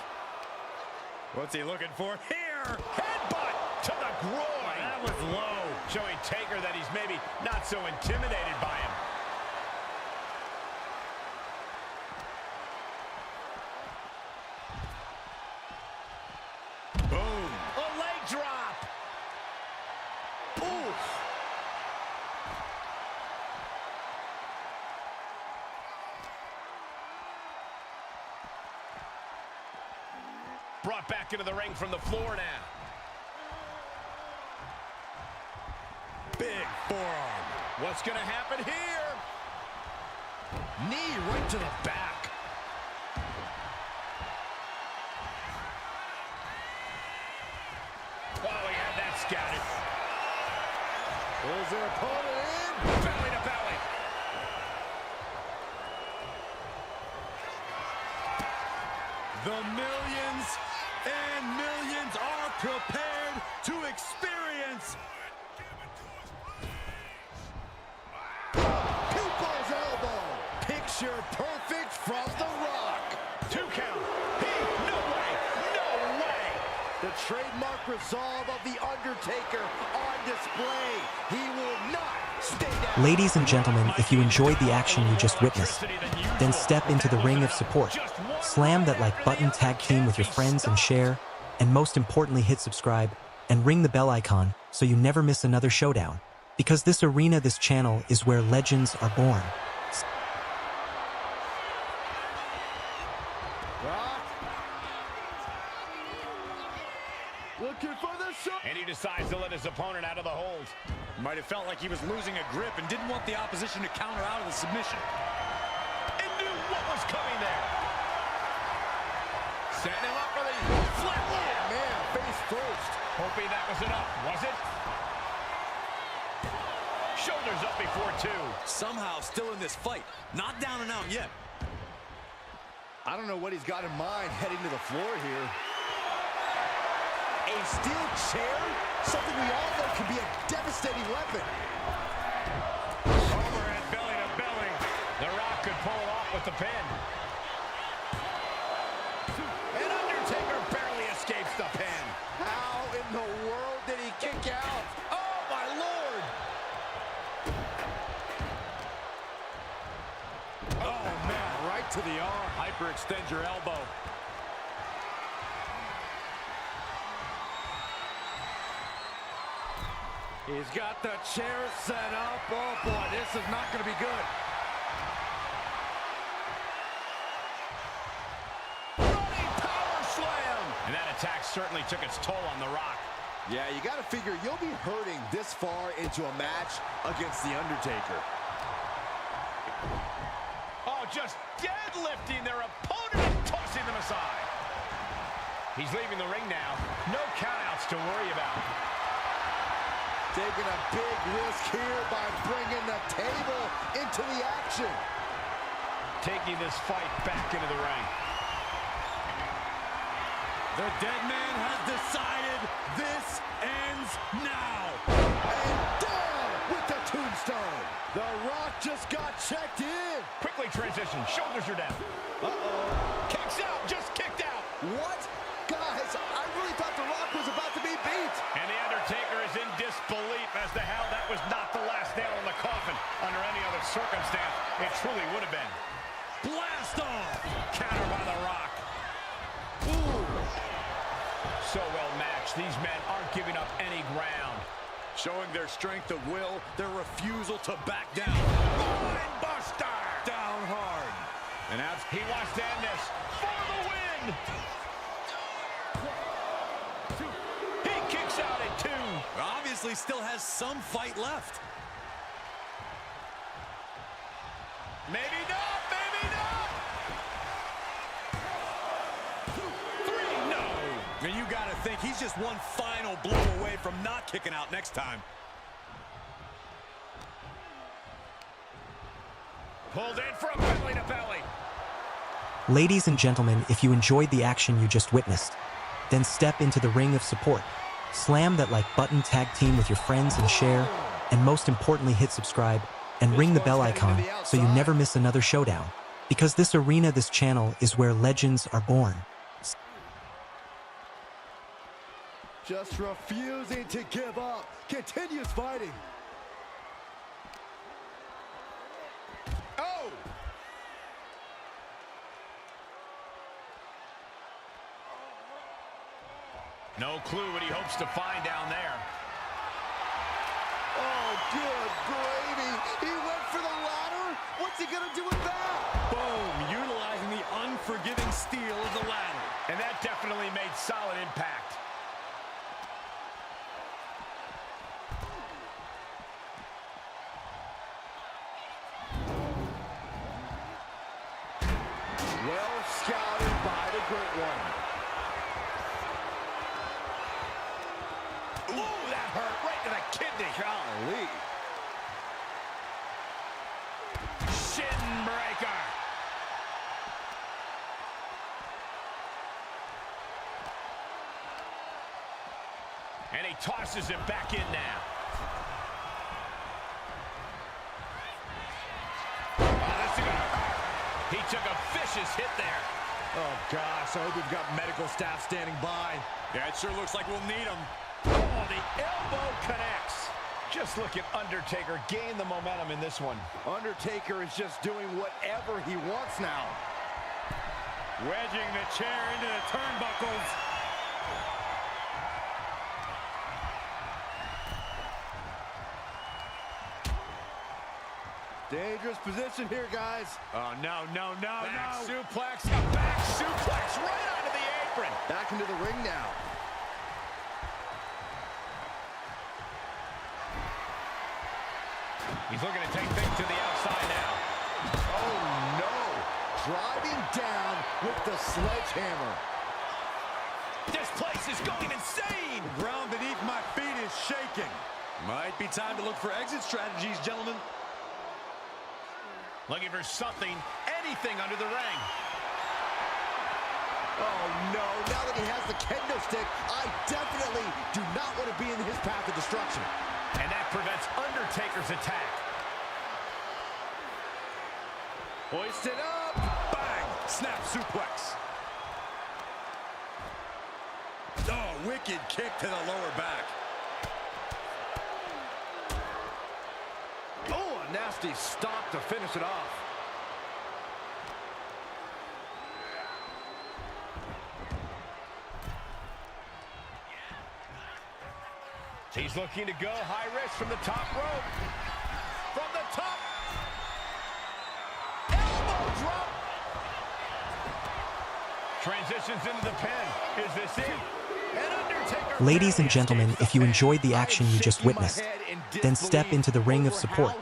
What's he looking for here? Headbutt to the groin. That was low, showing Taker that he's maybe not so intimidated by him. Boom. A leg drop. Oof. Brought back into the ring from the floor now. Big forearm. What's going to happen here? Knee right to the back. Oh, he had that scouted. Pulls their opponent in. Belly to belly. The millions and millions are prepared to experience. People's elbow. Picture perfect from The Rock. 2 count. No way. No way. The trademark resolve of The Undertaker on display. He will not stay down. Ladies and gentlemen, if you enjoyed the action you just witnessed, then step into the ring of support. Slam that like button, tag team with your friends and share, and most importantly hit subscribe and ring the bell icon so you never miss another showdown. Because this arena, this channel, is where legends are born. Rock he decides to let his opponent out of the hold. Might have felt like he was losing a grip and didn't want the opposition to counter out of the submission. And knew what was coming there. Setting him up for the flatline. Oh, man, face first. Hoping that was enough, was it? Shoulders up before two. Somehow still in this fight. Not down and out yet. I don't know what he's got in mind heading to the floor here. A steel chair? Something we all know can be a devastating weapon. Overhead belly to belly. The Rock could pull it off with the pin. And Undertaker barely escapes the pin. How in the world did he kick out? Oh, my Lord! Oh, man, right to the arm. Hyperextend your elbow. He's got the chair set up. Oh, boy, this is not going to be good. Running power slam. And that attack certainly took its toll on The Rock. Yeah, you got to figure you'll be hurting this far into a match against The Undertaker. Oh, just deadlifting their opponent and tossing them aside. He's leaving the ring now. No countouts to worry about. Taking a big risk here by bringing the table into the action. Taking this fight back into the ring. The dead man has decided this ends now. And down with the tombstone. The Rock just got checked in. Quickly transition. Shoulders are down. Uh-oh. Kicks out. Just kicked out. What? Guys, I really thought The Rock was about to be beat. And The Undertaker is in disbelief as to how that was not the last nail in the coffin. Under any other circumstance, it truly would have been. Blast off. Counter by The Rock. Ooh. So well matched. These men aren't giving up any ground. Showing their strength of will, their refusal to back down. Mind buster. Down hard. And he wants to end this for the win. He kicks out at 2. Obviously still has some fight left. Maybe not, maybe not. 3, no. And you got to think he's just one final blow away from not kicking out next time. Pulled in from belly to belly. Ladies and gentlemen, if you enjoyed the action you just witnessed, then step into the ring of support. Slam that like button, tag team with your friends and share, and most importantly hit subscribe and ring the bell icon so you never miss another showdown. Because this arena, this channel, is where legends are born. Just refusing to give up. Continues fighting. Oh! No clue what he hopes to find down there. Oh, good gravy. He went for the ladder. What's he gonna do with that? Boom, utilizing the unforgiving steel of the ladder. And that definitely made solid impact. Well scouted by the Great One. Ooh, that hurt right to the kidney. Golly. Shin breaker. And he tosses it back in now. Oh, this is gonna hurt. He took a vicious hit there. Oh, gosh. I hope we've got medical staff standing by. Yeah, it sure looks like we'll need him. Oh, the elbow connects. Just look at Undertaker gain the momentum in this one. Undertaker is just doing whatever he wants now. Wedging the chair into the turnbuckles. Dangerous position here, guys. Oh, no, no, no, Back no. suplex, a back suplex right onto the apron. Back into the ring now. He's looking to take things to the outside now. Oh, no. Driving down with the sledgehammer. This place is going insane. The ground beneath my feet is shaking. Might be time to look for exit strategies, gentlemen. Looking for something, anything under the ring. Oh, no. Now that he has the kendo stick, I definitely do not want to be in his path of destruction. And that prevents Undertaker's attack. Hoisted up. Bang. Snap suplex. Oh, wicked kick to the lower back. Oh, a nasty stop to finish it off. He's looking to go high risk from the top rope. From the top. Elbow drop. Transitions into the pin. Is this it? And Undertaker. Ladies and gentlemen, if you enjoyed the action you just witnessed, then step into the ring of support.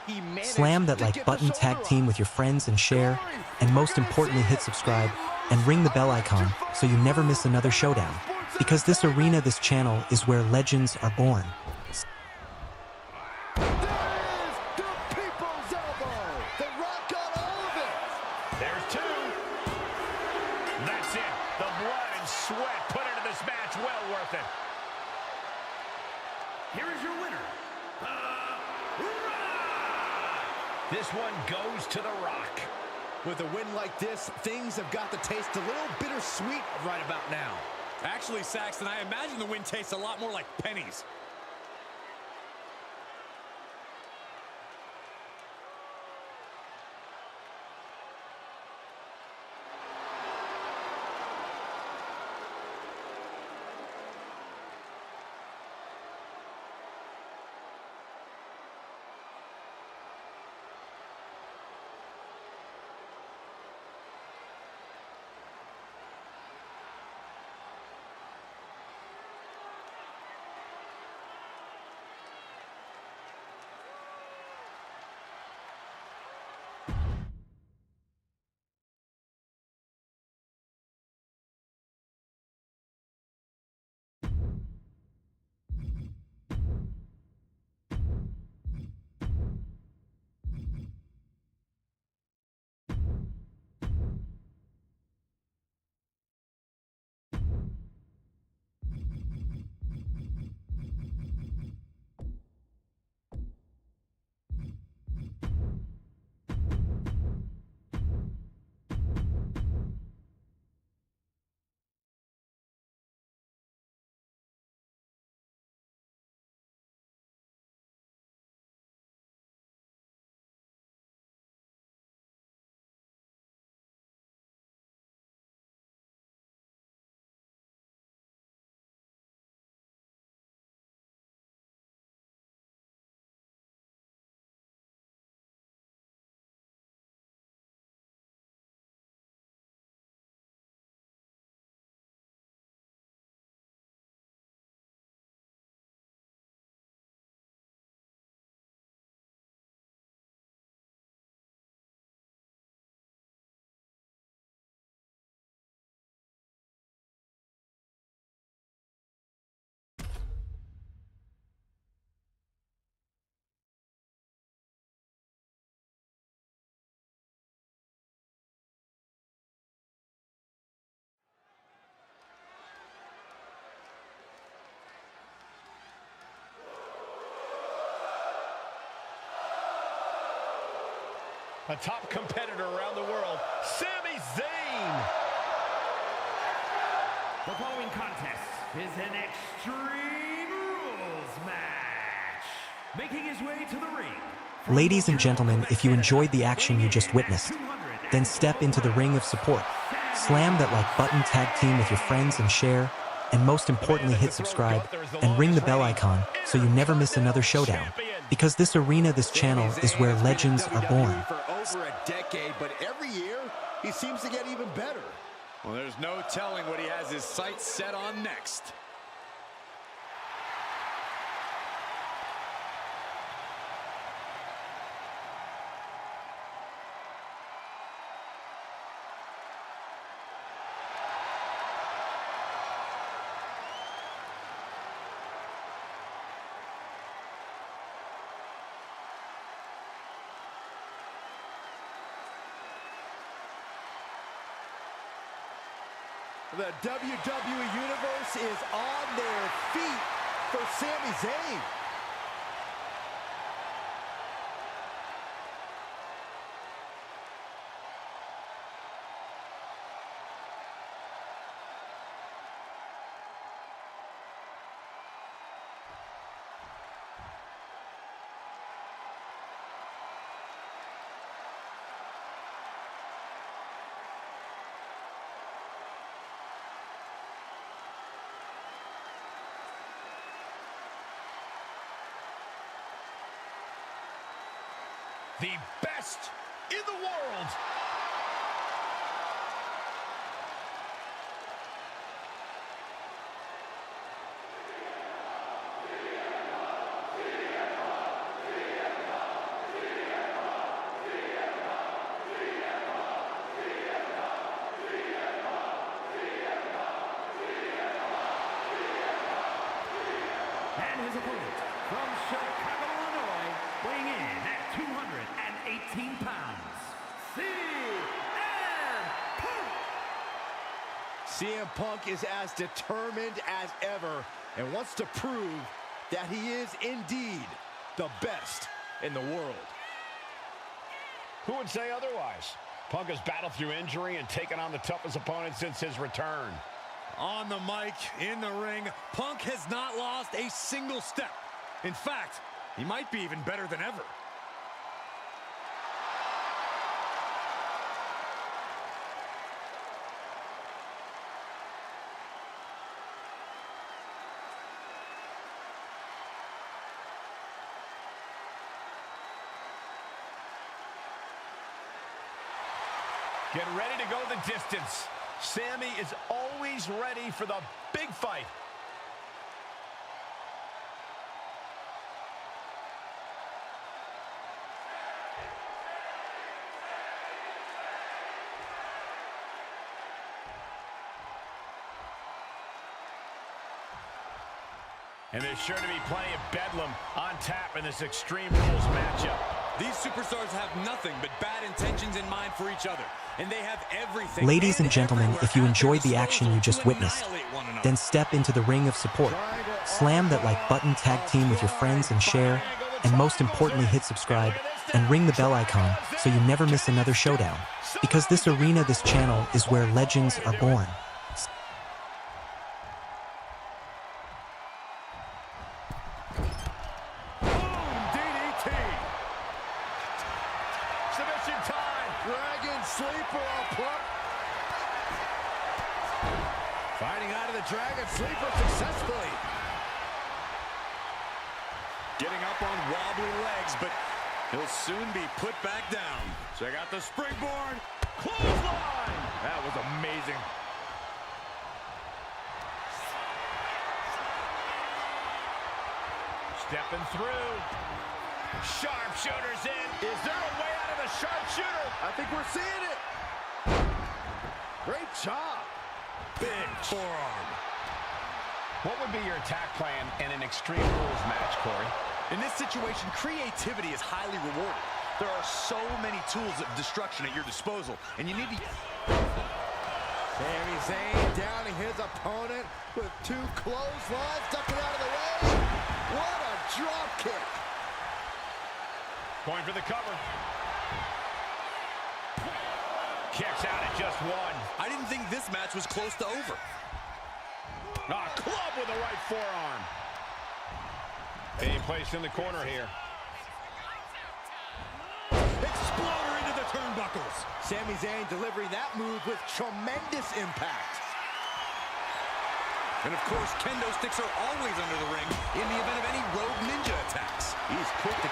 Slam that like button, tag team with your friends and share, and most importantly hit subscribe and ring the bell icon so you never miss another showdown. Because this arena, this channel, is where legends are born. There's two. That's it. The blood and sweat put into this match. Well worth it. Here is your winner, This one goes to The Rock. With a win like this, things have got to taste a little bittersweet right about now. Actually, Saxton, I imagine the win tastes a lot more like pennies. A top competitor around the world, Sami Zayn. The following contest is an Extreme Rules match. Making his way to the ring. Ladies and gentlemen, if you enjoyed the action you just witnessed, then step into the ring of support. Slam that like button, tag team with your friends and share, and most importantly hit subscribe and ring the bell icon so you never miss another showdown. Because this arena, this channel, is where legends are born. For over a decade, but every year he seems to get even better. Well, there's no telling what he has his sights set on next. The WWE Universe is on their feet for Sami Zayn. The best in the world. And his opponent from Chicago, Illinois, weighing in at 218 pounds, CM Punk is as determined as ever and wants to prove that he is indeed the best in the world. Who would say otherwise? Punk has battled through injury and taken on the toughest opponent since his return. On the mic, in the ring, Punk has not lost a single step. In fact, he might be even better than ever. Get ready to go the distance. Sami is always ready for the big fight. And there's sure to be plenty of bedlam on tap in this Extreme Rules matchup. These superstars have nothing but bad intentions in mind for each other, and they have everything. Ladies and gentlemen, if you enjoyed the action you just witnessed, then step into the ring of support. Slam that like button, tag team with your friends and share, and most importantly hit subscribe and ring the bell icon so you never miss another showdown. Because this arena, this channel, is where legends are born. Submission time. Dragon sleeper on Punk. Fighting out of the Dragon sleeper successfully. Getting up on wobbly legs, but he'll soon be put back down. Check out the springboard. Clothesline. That was amazing. Stepping through. Sharpshooter's in. Is there a way out of the sharpshooter? I think we're seeing it. Great job. Big forearm. What would be your attack plan in an Extreme Rules match, Corey? In this situation, creativity is highly rewarded. There are so many tools of destruction at your disposal, and you need to... Sami Zayn downing his opponent with two clotheslines, ducking out of the way. What a drop kick. Going for the cover. Kicks out at just one. I didn't think this match was close to over. A club with the right forearm. Being placed in the corner here. Exploder into the turnbuckles. Sami Zayn delivering that move with tremendous impact. And of course, kendo sticks are always under the ring in the event of any rogue ninja attacks. He's quick to...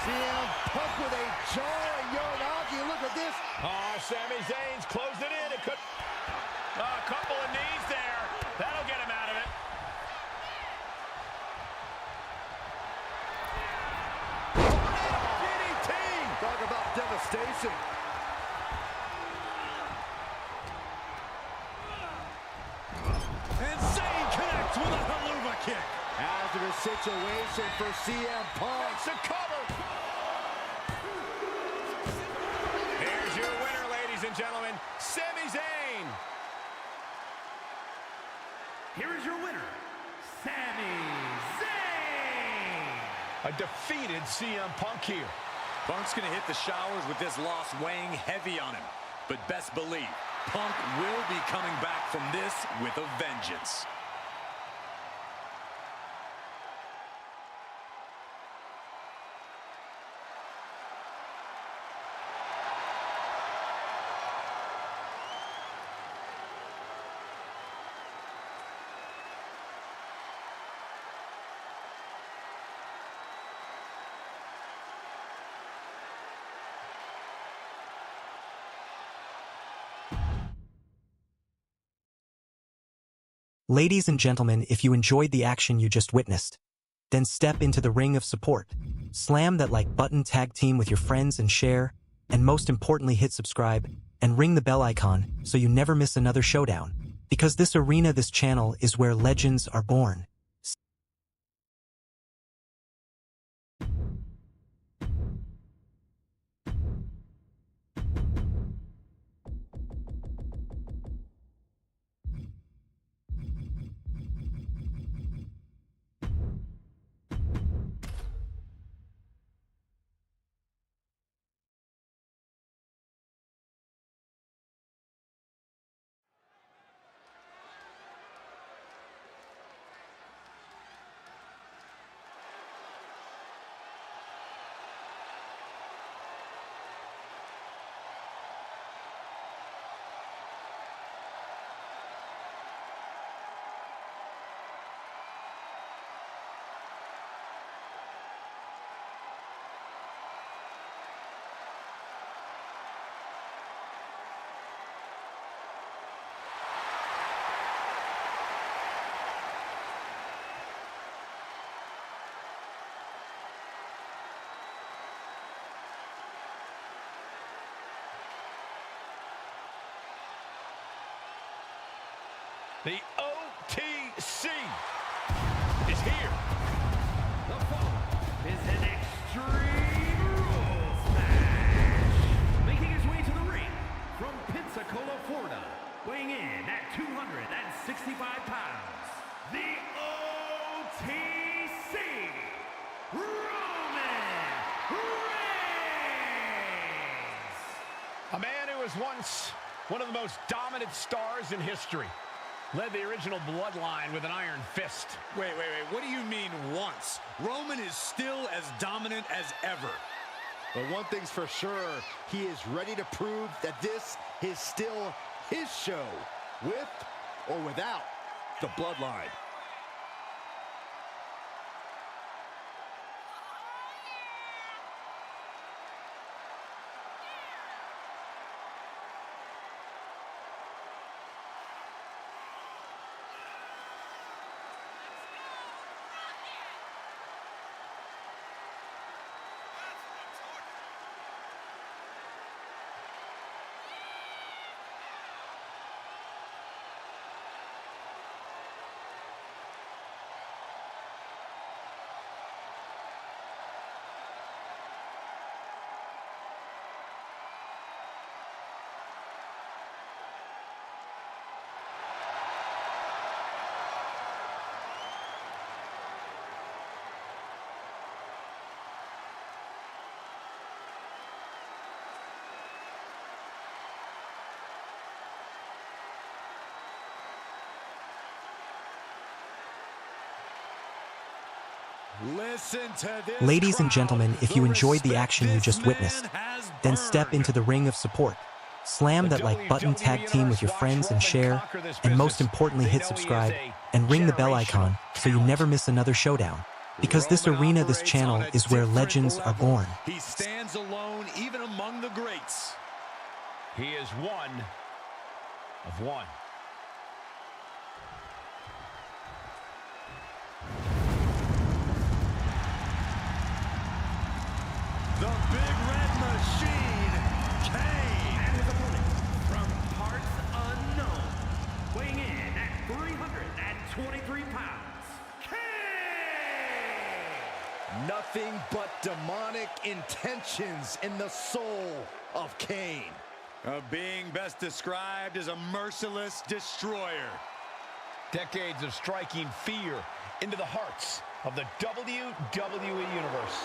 CM Punk with a jarring Uranagi. Look at this. Oh, Sami Zayn's closed it in. It could... a couple of knees there. That'll get him out of it. DDT. Talk about devastation. And Zayn connects with a haluva kick. Hazardous situation for CM Punk. It's a cover. Here's your winner, ladies and gentlemen, Sami Zayn. here is your winner, Sami Zayn. A defeated CM Punk here. Punk's going to hit the showers with this loss weighing heavy on him. But best believe, Punk will be coming back from this with a vengeance. Ladies and gentlemen, if you enjoyed the action you just witnessed, then step into the ring of support. Slam that like button, tag team with your friends and share, and most importantly hit subscribe and ring the bell icon so you never miss another showdown. Because this arena, this channel is where legends are born. The OTC is here. The following is an Extreme Rules match. Making his way to the ring from Pensacola, Florida, weighing in at 265 pounds, the OTC, Roman Reigns. A man who was once one of the most dominant stars in history. Led the original bloodline with an iron fist. Wait. What do you mean once? Roman is still as dominant as ever. But one thing's for sure, he is ready to prove that this is still his show, with or without the bloodline. Listen to this. Ladies and crowd. gentlemen, if you enjoyed the respect action you this just man witnessed, has then earned. step into the ring of support. Slam that like button, tag team with your friends and share, and most importantly hit subscribe and ring the bell icon so you never miss another showdown. Because this Roman arena, this operates channel on a is where different legends are level. born. He stands alone even among the greats. He is one of one. The big red machine, Kane. And his opponent from parts unknown, weighing in at 323 pounds, Kane! Nothing but demonic intentions in the soul of Kane. A being best described as a merciless destroyer. Decades of striking fear into the hearts of the WWE Universe.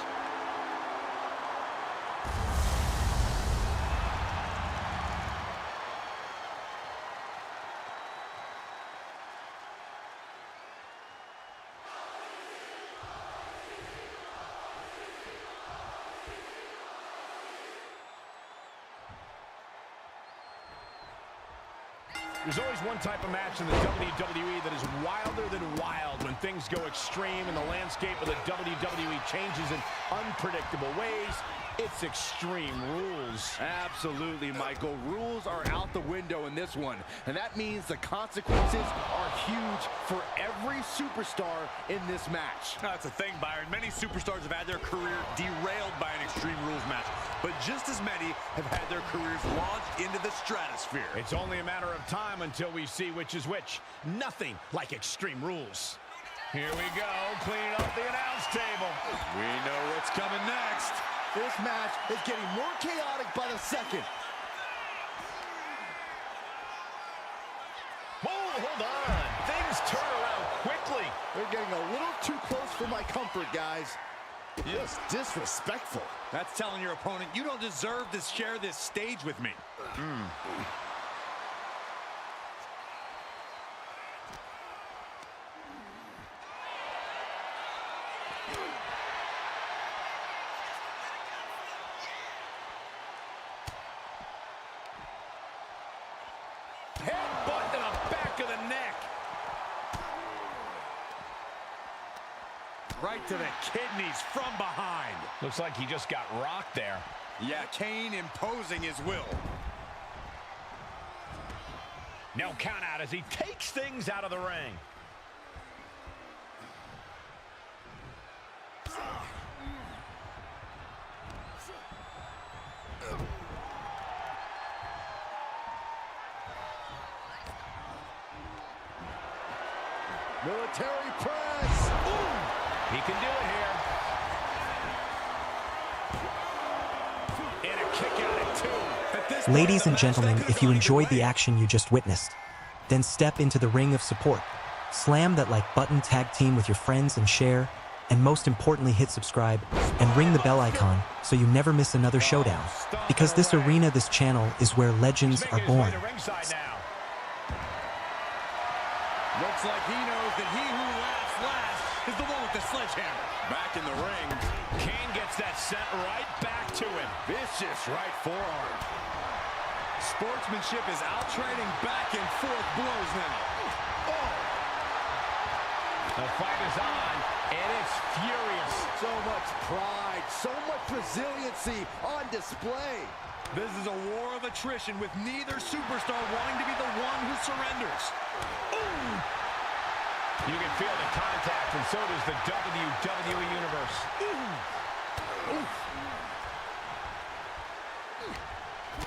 There's always one type of match in the WWE that is wilder than wild when things go extreme and the landscape of the WWE changes in unpredictable ways. It's Extreme Rules. Absolutely, Michael. Rules are out the window in this one, and that means the consequences are huge for every superstar in this match. That's the thing, Byron. Many superstars have had their career derailed by an Extreme Rules match, but just as many have had their careers launched into the stratosphere. It's only a matter of time until we see which is which. Nothing like Extreme Rules. Here we go, cleaning up the announce table. We know what's coming next. This match is getting more chaotic by the second. Oh, hold on. Things turn around quickly. They're getting a little too close for my comfort, guys. Just disrespectful. That's telling your opponent, you don't deserve to share this stage with me. Headbutt to the back of the neck. Right to the kidneys from behind. Looks like he just got rocked there. Yeah, Kane imposing his will. No count out as he takes things out of the ring. Military press. Ooh, he can do it here. And a kick out at two. Ladies and gentlemen, if you enjoyed the action you just witnessed, then step into the ring of support. Slam that like button, tag team with your friends and share, and most importantly hit subscribe and ring the bell icon so you never miss another showdown. Because this arena, this channel, is where legends are born. Looks like he knows that he who laughs last is the one with the sledgehammer. Back in the ring. Kane gets that sent right back to him. Vicious right forearm. Sportsmanship is out trading back and forth blows now. Oh. The fight is on, and it's furious. So much pride, so much resiliency on display. This is a war of attrition with neither superstar wanting to be the one who surrenders. Ooh. You can feel the contact, and so does the WWE Universe. Ooh. Ooh.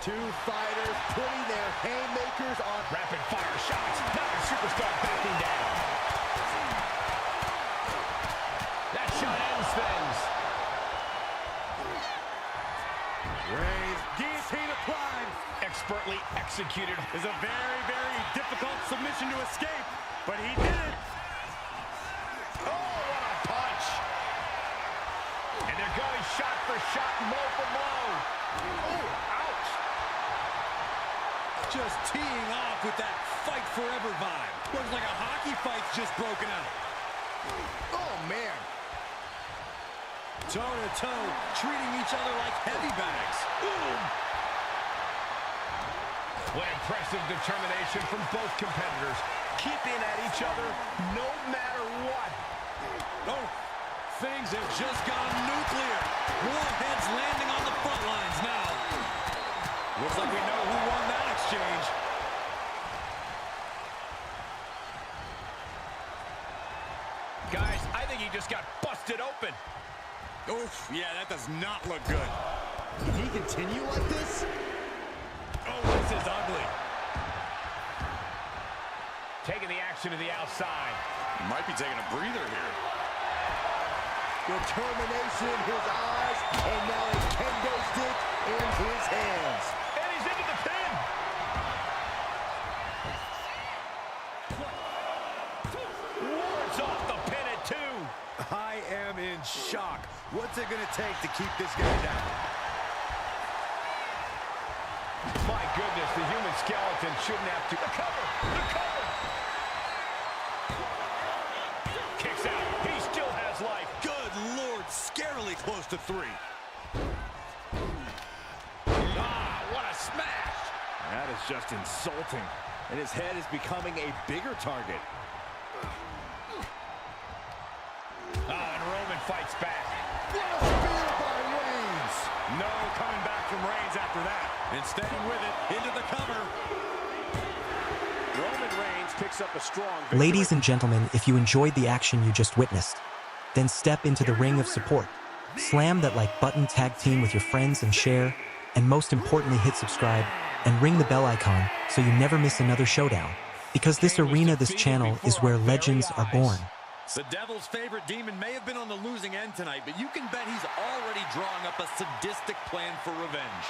Two fighters putting their haymakers on. Rapid fire shots. Another superstar backing down. That shot ends things. Reigns, guillotine applied. Expertly executed. Is a very, very difficult submission to escape, but he did it. Oh, what a punch. And they're going shot for shot, blow for blow. Oh, ouch. Just teeing off with that fight forever vibe. Looks like a hockey fight's just broken out. Oh, man. Toe-to-toe, treating each other like heavy bags. Ooh. What impressive determination from both competitors, keeping at each other no matter what. Oh, things have just gone nuclear. More heads landing on the front lines now. Looks like we know who won that exchange. Guys, I think he just got busted open. Oof, yeah, that does not look good. Can he continue like this? Oh, this is ugly. Taking the action to the outside. Might be taking a breather here. Determination in his eyes, and now a kendo stick in his hands. And he's into the pin. am in shock. What's it going to take to keep this guy down? My goodness, the human skeleton shouldn't have to. The cover! The cover! Kicks out. He still has life. Good Lord, scarily close to 3. Ah, what a smash! That is just insulting. And his head is becoming a bigger target. And Roman fights back. What a spear by Reigns! No coming back from Reigns after that. And staying with it, into the cover. Roman Reigns picks up a strong victory. Ladies and gentlemen, if you enjoyed the action you just witnessed, then step into the ring of support. Slam that like button, tag team with your friends and share, and most importantly hit subscribe and ring the bell icon so you never miss another showdown. Because this arena, this channel, is where legends are born. The Devil's favorite demon may have been on the losing end tonight, but you can bet he's already drawing up a sadistic plan for revenge.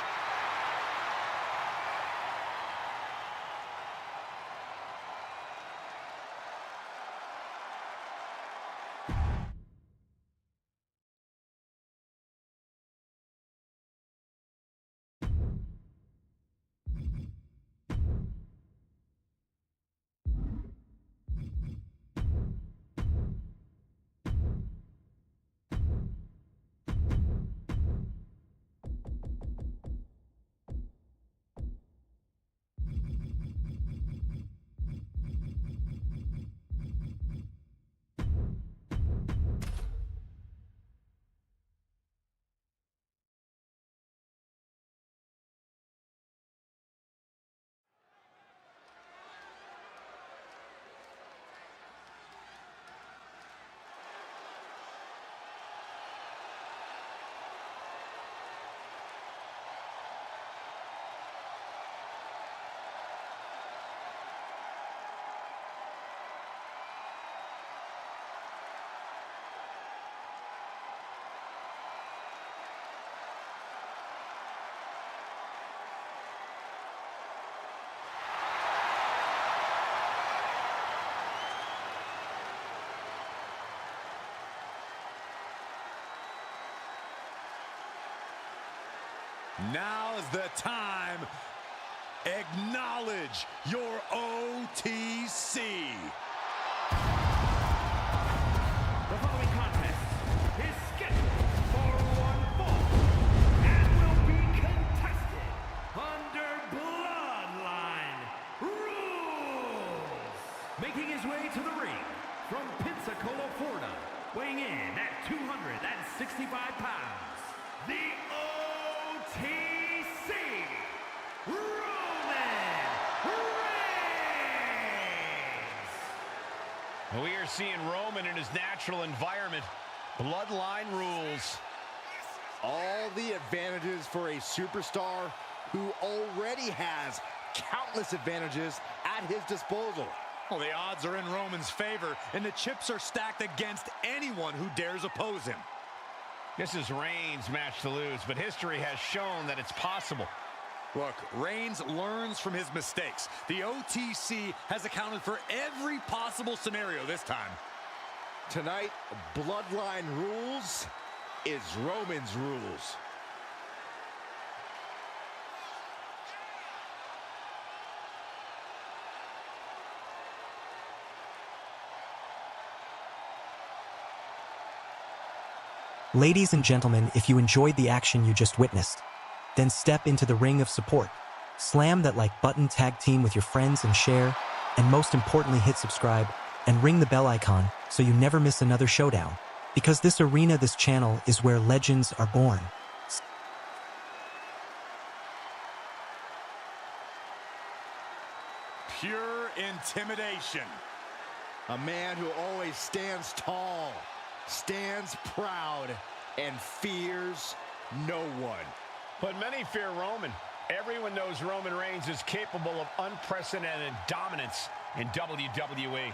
Now's the time. Acknowledge your OTC. The following contest is scheduled for one fall and will be contested under Bloodline rules. Making his way to the ring from Pensacola, Florida, weighing in at 265 pounds, the OTC, Roman Reigns. We are seeing Roman in his natural environment. Bloodline rules. All the advantages for a superstar who already has countless advantages at his disposal. Well, the odds are in Roman's favor, and the chips are stacked against anyone who dares oppose him. This is Reigns' match to lose, but history has shown that it's possible. Look, Reigns learns from his mistakes. The OTC has accounted for every possible scenario this time. Tonight, Bloodline rules is Roman's rules. Ladies and gentlemen, if you enjoyed the action you just witnessed, then step into the ring of support. Slam that like button, tag team with your friends and share, and most importantly hit subscribe and ring the bell icon so you never miss another showdown. Because this arena, this channel, is where legends are born. Pure intimidation. A man who always stands tall, stands proud, and fears no one. But many fear Roman. Everyone knows Roman Reigns is capable of unprecedented dominance in WWE.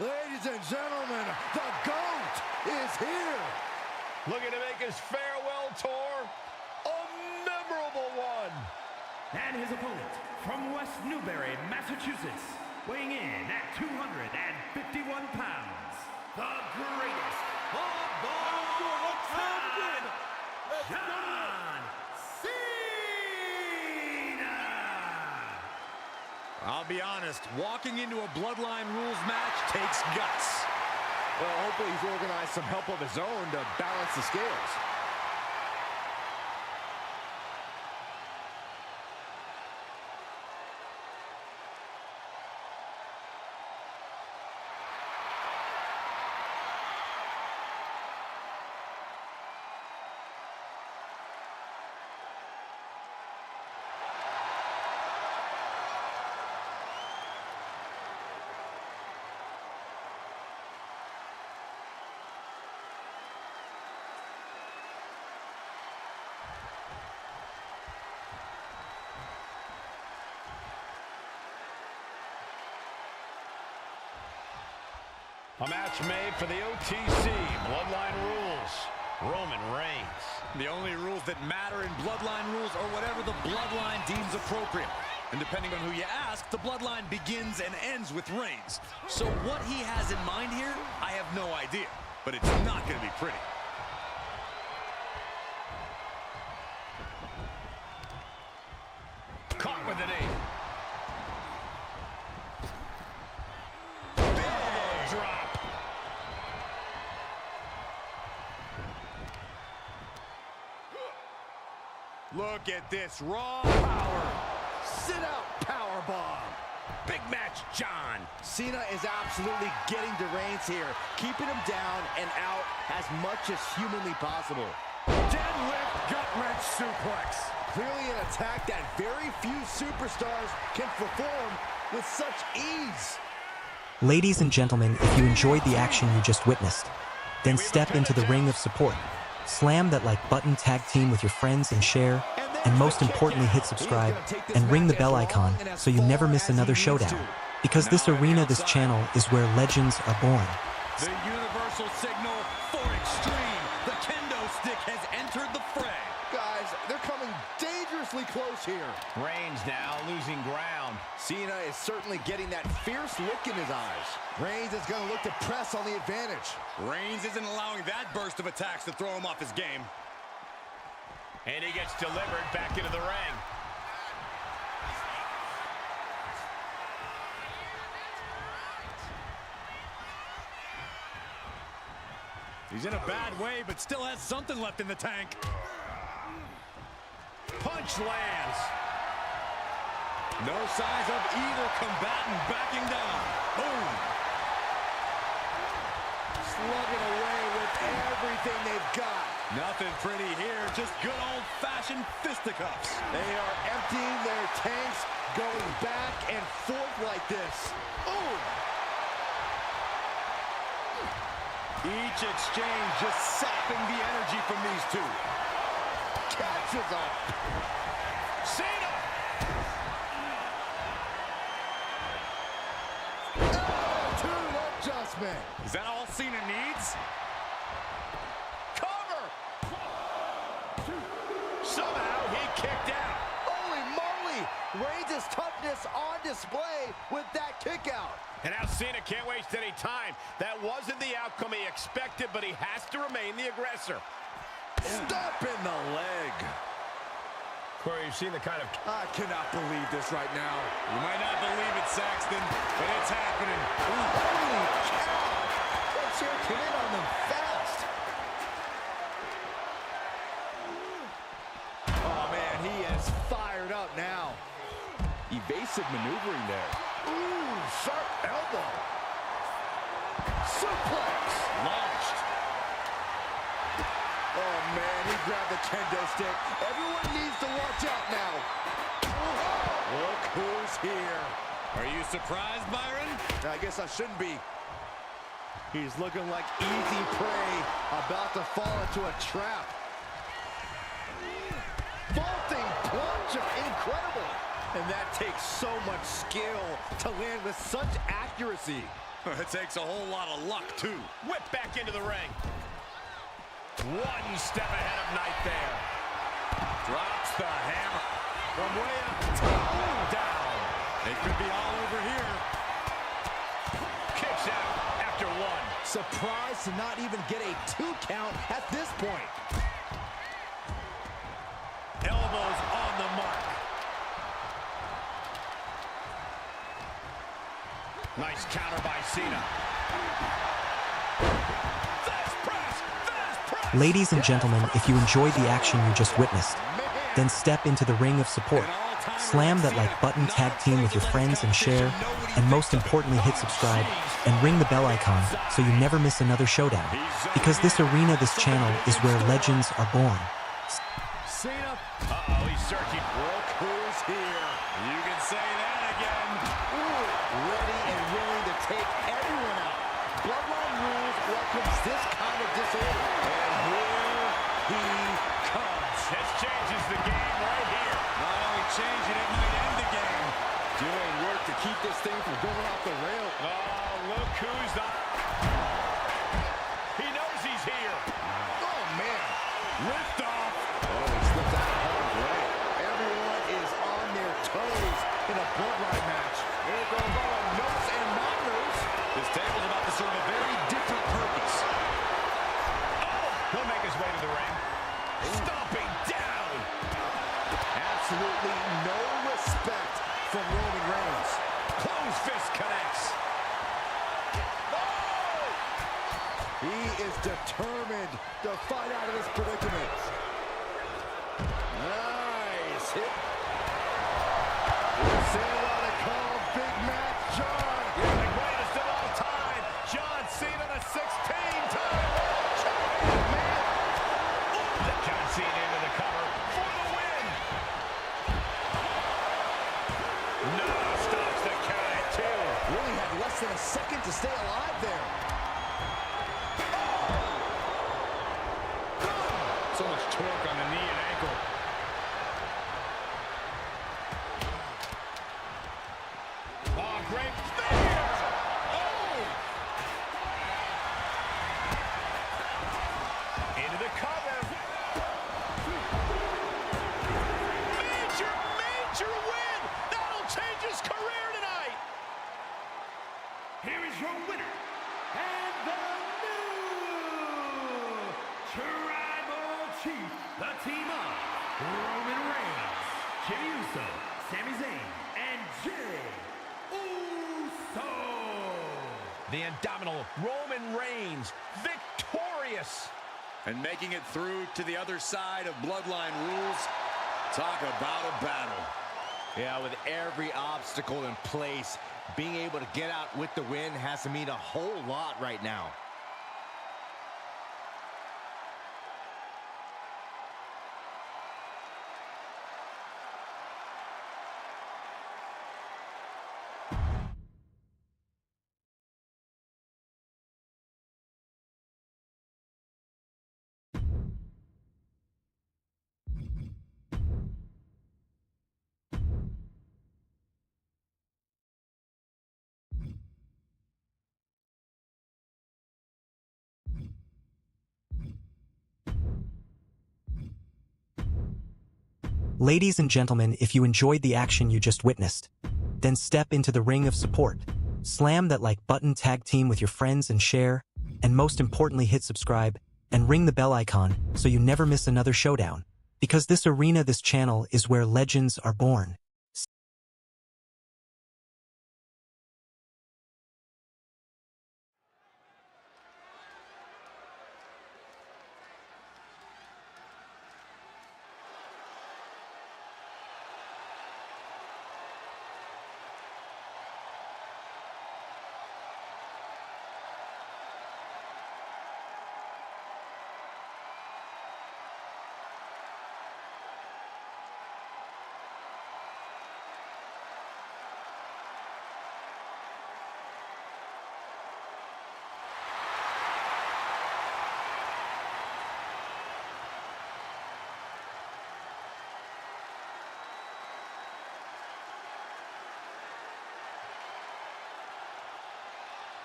Ladies and gentlemen, the GOAT is here. Looking to make his farewell tour a memorable one. And his opponent from West Newbury, Massachusetts, weighing in at 251 pounds, the greatest of all time, John Cena! I'll be honest, walking into a Bloodline Rules match takes guts. Well, hopefully he's organized some help of his own to balance the scales. A match made for the OTC, Bloodline Rules, Roman Reigns. The only rules that matter in Bloodline Rules are whatever the Bloodline deems appropriate. And depending on who you ask, the Bloodline begins and ends with Reigns. So what he has in mind here, I have no idea. But it's not going to be pretty. Caught with an knee. Drop. Look at this raw power. Sit out powerbomb. Big match, John. Cena is absolutely getting to Reigns here, keeping him down and out as much as humanly possible. Deadlift gut-wrench suplex. Clearly an attack that very few superstars can perform with such ease. Ladies and gentlemen, if you enjoyed the action you just witnessed, then step into the ring of support. Slam that like button, tag team with your friends and share, and most importantly hit subscribe and ring the bell icon so you never miss another showdown. Because this arena, this channel, is where legends are born. The universal signal for extreme. The kendo stick has entered the fray. Guys, they're coming dangerously close here. Reigns now losing ground. Cena is certainly getting that fierce look in his eyes. Reigns is going to look to press on the advantage. Reigns isn't allowing that burst of attacks to throw him off his game. And he gets delivered back into the ring. He's in a bad way, but still has something left in the tank. Punch lands. No signs of either combatant backing down. Boom. Slugging away with everything they've got. Nothing pretty here, just good old-fashioned fisticuffs. They are emptying their tanks, going back and forth like this. Ooh! Each exchange just sapping the energy from these two. Catches up. Cena! Attitude adjustment. Is that all Cena needs? Cover. Somehow he kicked out. Holy moly! Reigns' toughness on display with that kick out. And now Cena can't waste any time. That wasn't the outcome he expected, but he has to remain the aggressor. Stop in the leg. Corey, you've seen the kind of... I cannot believe this right now. You might not believe it, Saxton, but it's happening. Ooh, holy cow! That chair came in on them fast. Oh, man, he is fired up now. Evasive maneuvering there. Ooh, sharp elbow. Suplex. Launched. Oh, man, he grabbed the kendo stick. Everyone needs to watch out now. Look who's here. Are you surprised, Byron? I guess I shouldn't be. He's looking like easy prey, about to fall into a trap. Vaulting plunger, incredible. And that takes so much skill to land with such accuracy. It takes a whole lot of luck, too. Whip back into the ring. One step ahead of Knight there. Drops the hammer. From way up top, down. It could be all over here. Kicks out after one. Surprised to not even get a 2 count at this point. Elbows on the mark. Nice counter by Cena. Fast press, fast press. Ladies and gentlemen, if you enjoyed the action you just witnessed, then step into the ring of support. Slam that like button, tag team with your friends and share, and most importantly hit subscribe and ring the bell icon so you never miss another showdown. Because this arena, this channel is where legends are born. Cena. Uh-oh, he's searching. Look who's here. You can say that again. Ooh, ready and willing to take everyone out. Bloodline Rules welcomes this kind of disorder. And here he comes. This changes the game right here. Not only change it, it might end the game. Doing work to keep this thing from going off the rail. Oh, look who's the... He knows he's here. Oh, man. Lift off. Oh, he slipped out of harm's way. Everyone is on their toes in a bloodline match. Here goes all the notes and non-notes. This table's about to serve a very different purpose. Oh, he'll make his way to the ring. Stomping down. Absolutely no respect from Roman Reigns. Close fist connects. Oh! He is determined to fight out of this predicament. Nice hit. We'll see what they call Big Match John. The greatest of all time. John Cena, the 16-time world champion. Man, John Cena into the cover for the win. No, stops the count at 2. really had less than a second to stay alive there. So much torque on the knee and ankle. Oh, great spear! Oh! Into the cover. Major, major win! That'll change his career tonight! Here is your winner, and the new Tribal Chief, the team of Roman Reigns, Jimmy Uso, Sami Zayn, and Jey Uso. The indomitable Roman Reigns, victorious! And making it through to the other side of Bloodline Rules. Talk about a battle. Yeah, with every obstacle in place, being able to get out with the win has to mean a whole lot right now. Ladies and gentlemen, if you enjoyed the action you just witnessed, then step into the ring of support. Slam that like button, tag team with your friends and share, and most importantly hit subscribe and ring the bell icon so you never miss another showdown. Because this arena, this channel is where legends are born.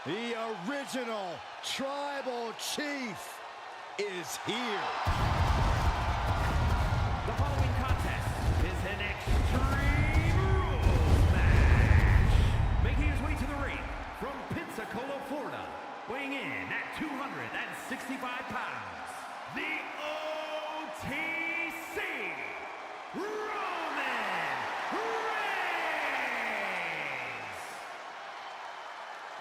The original Tribal Chief is here. The following contest is an Extreme Rules match. Making his way to the ring from Pensacola, Florida, weighing in at 265 pounds, the OTC, Roman Reigns.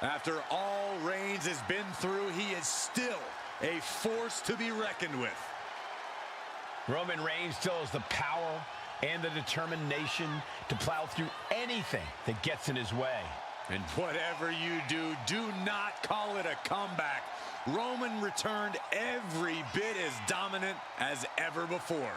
After all Reigns has been through, he is still a force to be reckoned with. Roman Reigns still has the power and the determination to plow through anything that gets in his way. And whatever you do, do not call it a comeback. Roman returned every bit as dominant as ever before.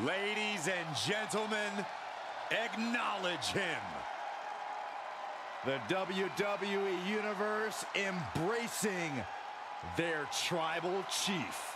Ladies and gentlemen, acknowledge him. The WWE Universe embracing their Tribal Chief.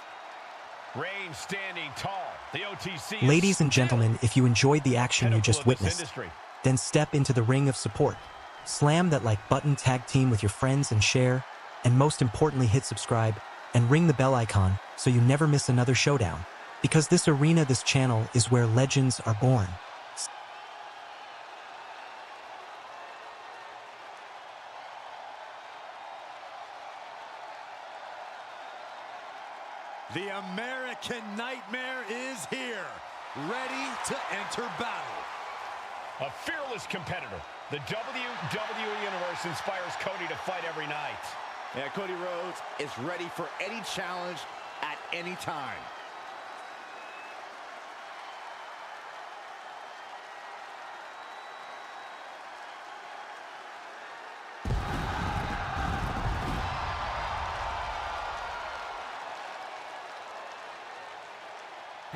Reigns standing tall. The OTC. Ladies and gentlemen, if you enjoyed the action you just witnessed, then step into the ring of support. Slam that like button, tag team with your friends and share, and most importantly hit subscribe and ring the bell icon so you never miss another showdown. Because this arena, this channel, is where legends are born. The American Nightmare is here, ready to enter battle. A fearless competitor. The WWE Universe inspires Cody to fight every night. Yeah, Cody Rhodes is ready for any challenge at any time.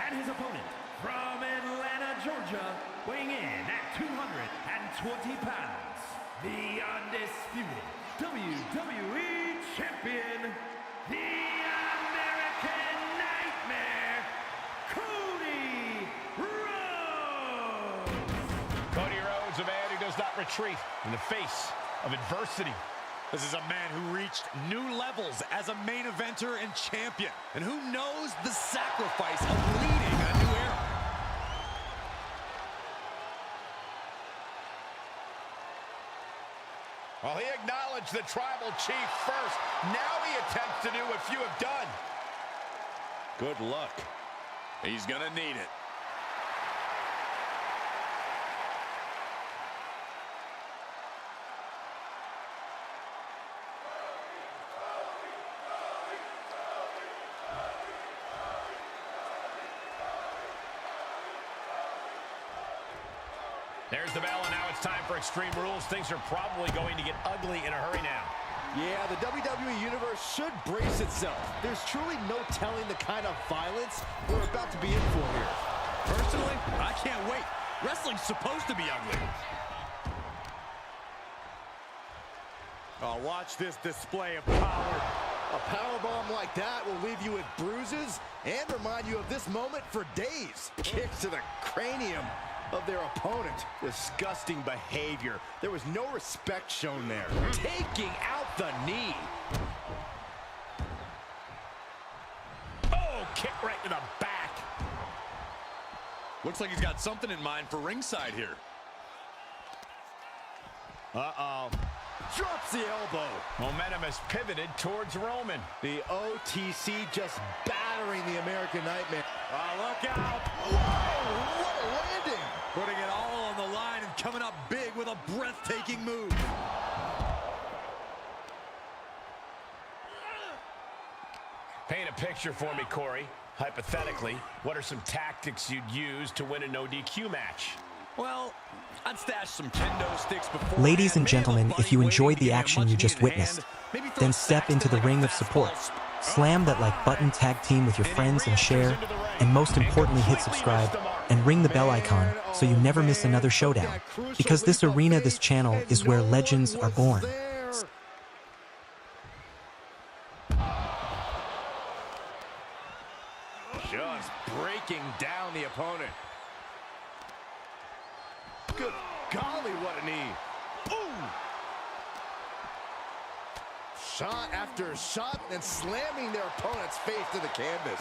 And his opponent from Atlanta, Georgia, weighing in at 220 pounds, the undisputed WWE Champion, the American Nightmare, Cody Rhodes. Cody Rhodes, a man who does not retreat in the face of adversity. This is a man who reached new levels as a main eventer and champion, and who knows the sacrifice of leading a new era. Well, he acknowledged the Tribal Chief first. Now he attempts to do what few have done. Good luck. He's gonna need it. There's the bell, and now it's time for Extreme Rules. Things are probably going to get ugly in a hurry now. Yeah, the WWE Universe should brace itself. There's truly no telling the kind of violence we're about to be in for here. Personally, I can't wait. Wrestling's supposed to be ugly. Oh, watch this display of power. A powerbomb like that will leave you with bruises and remind you of this moment for days. Kicks to the cranium of their opponent. Disgusting behavior. There was no respect shown there. Taking out the knee. Oh, kick right to the back. Looks like he's got something in mind for ringside here. Uh-oh. Drops the elbow. Momentum has pivoted towards Roman. The OTC just battering the American Nightmare. Oh, look out. Whoa, what a landing. Putting it all on the line and coming up big with a breathtaking move. Paint a picture for me, Corey. Hypothetically, what are some tactics you'd use to win a no DQ match? Well, I'd stash some kendo sticks before. Ladies and gentlemen, if you enjoyed the action you just witnessed, then step into the ring of support. Slam that like button, tag team with your friends and share, and most importantly hit subscribe and ring the bell icon so you never miss another showdown. Because this arena, this channel, is where legends are born. Just breaking down the opponent. Good golly, what a knee. Ooh! Shot after shot and slamming their opponent's face to the canvas.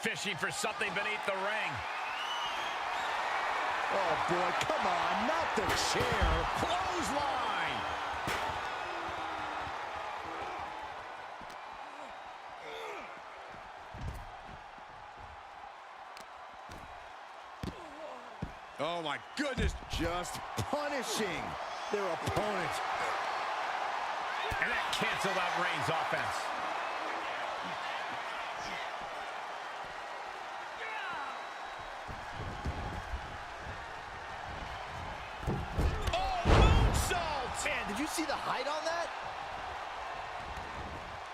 Fishing for something beneath the ring. Oh boy, come on, not the chair. Clothesline. Oh my goodness. Just punishing their opponent. And that canceled out Reigns' offense. Oh, moonsault! Man, did you see the height on that?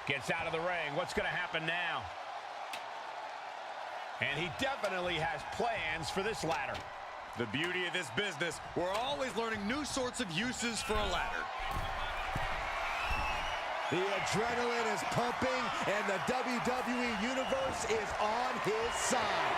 Gets out of the ring. What's going to happen now? And he definitely has plans for this ladder. The beauty of this business, we're always learning new sorts of uses for a ladder. The adrenaline is pumping, and the WWE Universe is on his side.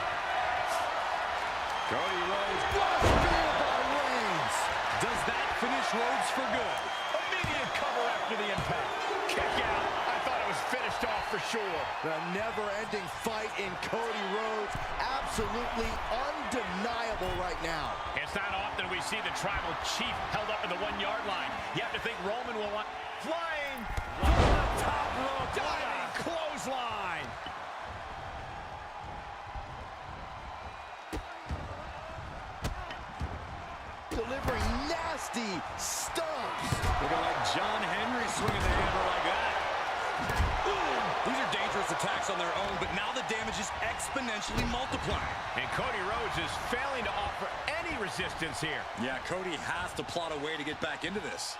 Cody Rhodes. What a spear by Reigns! Does that finish Rhodes for good? Immediate cover after the impact. Kick out. I thought it was finished off for sure. The never-ending fight in Cody Rhodes, absolutely undeniable right now. It's not often we see the tribal chief held up in the 1-yard line. You have to think Roman will want flying from the top rope, diving clothesline. Delivering nasty stomps. Looking like John Henry swinging the hammer like that. Ooh, these are dangerous attacks on their own, but now the damage is exponentially multiplying. And Cody Rhodes is failing to offer any resistance here. Yeah, Cody has to plot a way to get back into this.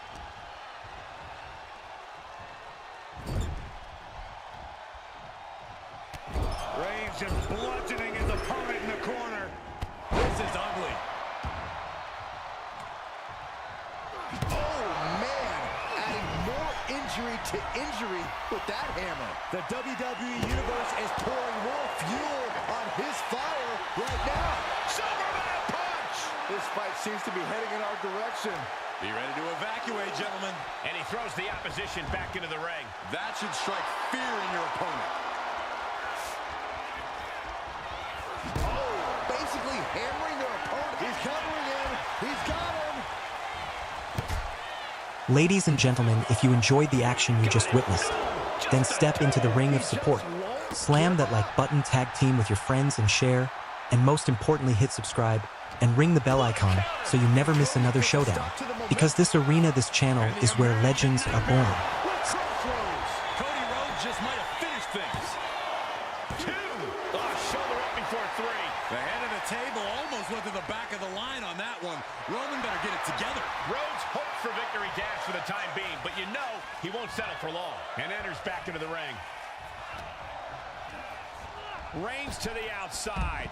Reigns just bludgeoning his opponent in the corner. This is ugly. Oh, man, adding more injury to injury with that hammer. The WWE Universe is pouring more fuel on his fire right now. Superman punch! This fight seems to be heading in our direction. Be ready to evacuate, gentlemen. And he throws the opposition back into the ring. That should strike fear in your opponent. Oh, basically hammering their opponent. He's covering him. He's got him. Ladies and gentlemen, if you enjoyed the action you just witnessed, then step into the ring of support. Slam that like button, tag team with your friends and share, and most importantly hit subscribe and ring the bell icon so you never miss another showdown. Because this arena, this channel, is where legends are born. Cody Rhodes just might have finished things. 2. Shoulder up before 3. The head of the table almost went to the back of the line on that one. Roman better get it together. Rhodes hopes for victory dash for the time being, but you know he won't settle for long. And enters back into the ring. Reigns to the outside.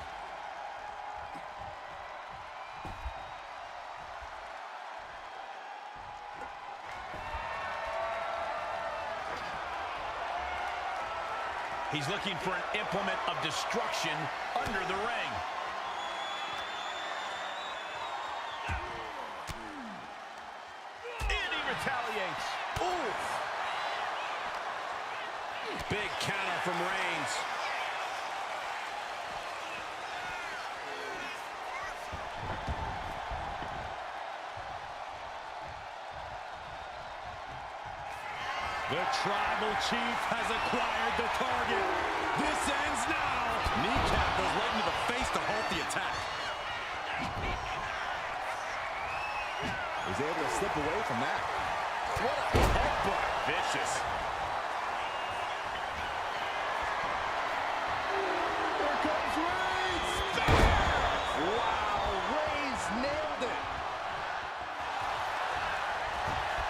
He's looking for an implement of destruction under the ring. And he retaliates. Oof. Big counter from Reigns. The tribal chief has acquired the target. This ends now. Kneecap goes right into the face to halt the attack. He's able to slip away from that. What a headbutt. Vicious. Here comes Reigns. Wow, Reigns nailed it.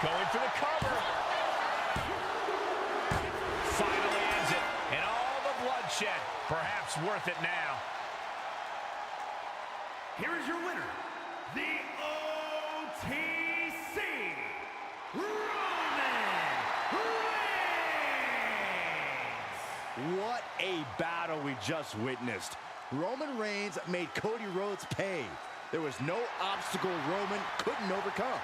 Going for the cover. Finally ends it. And all the bloodshed. Perhaps worth it now. Here is your winner, the OTC Roman Reigns. What a battle we just witnessed. Roman Reigns made Cody Rhodes pay. There was no obstacle Roman couldn't overcome.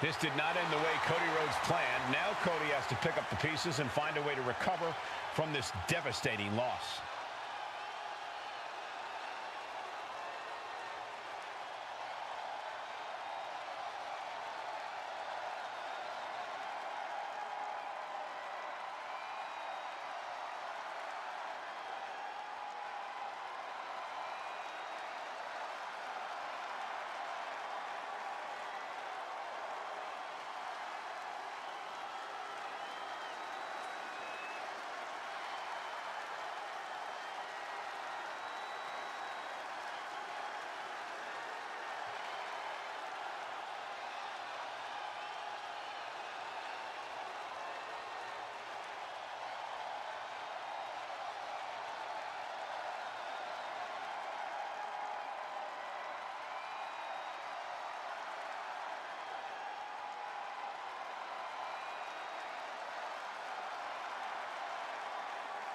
This did not end the way Cody Rhodes planned. Now Cody has to pick up the pieces and find a way to recover from this devastating loss.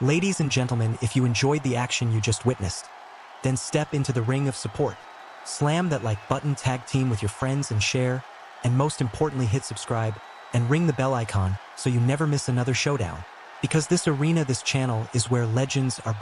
Ladies and gentlemen, if you enjoyed the action you just witnessed, then step into the ring of support. Slam that like button, tag team with your friends and share, and most importantly hit subscribe and ring the bell icon so you never miss another showdown. Because this arena, this channel is where legends are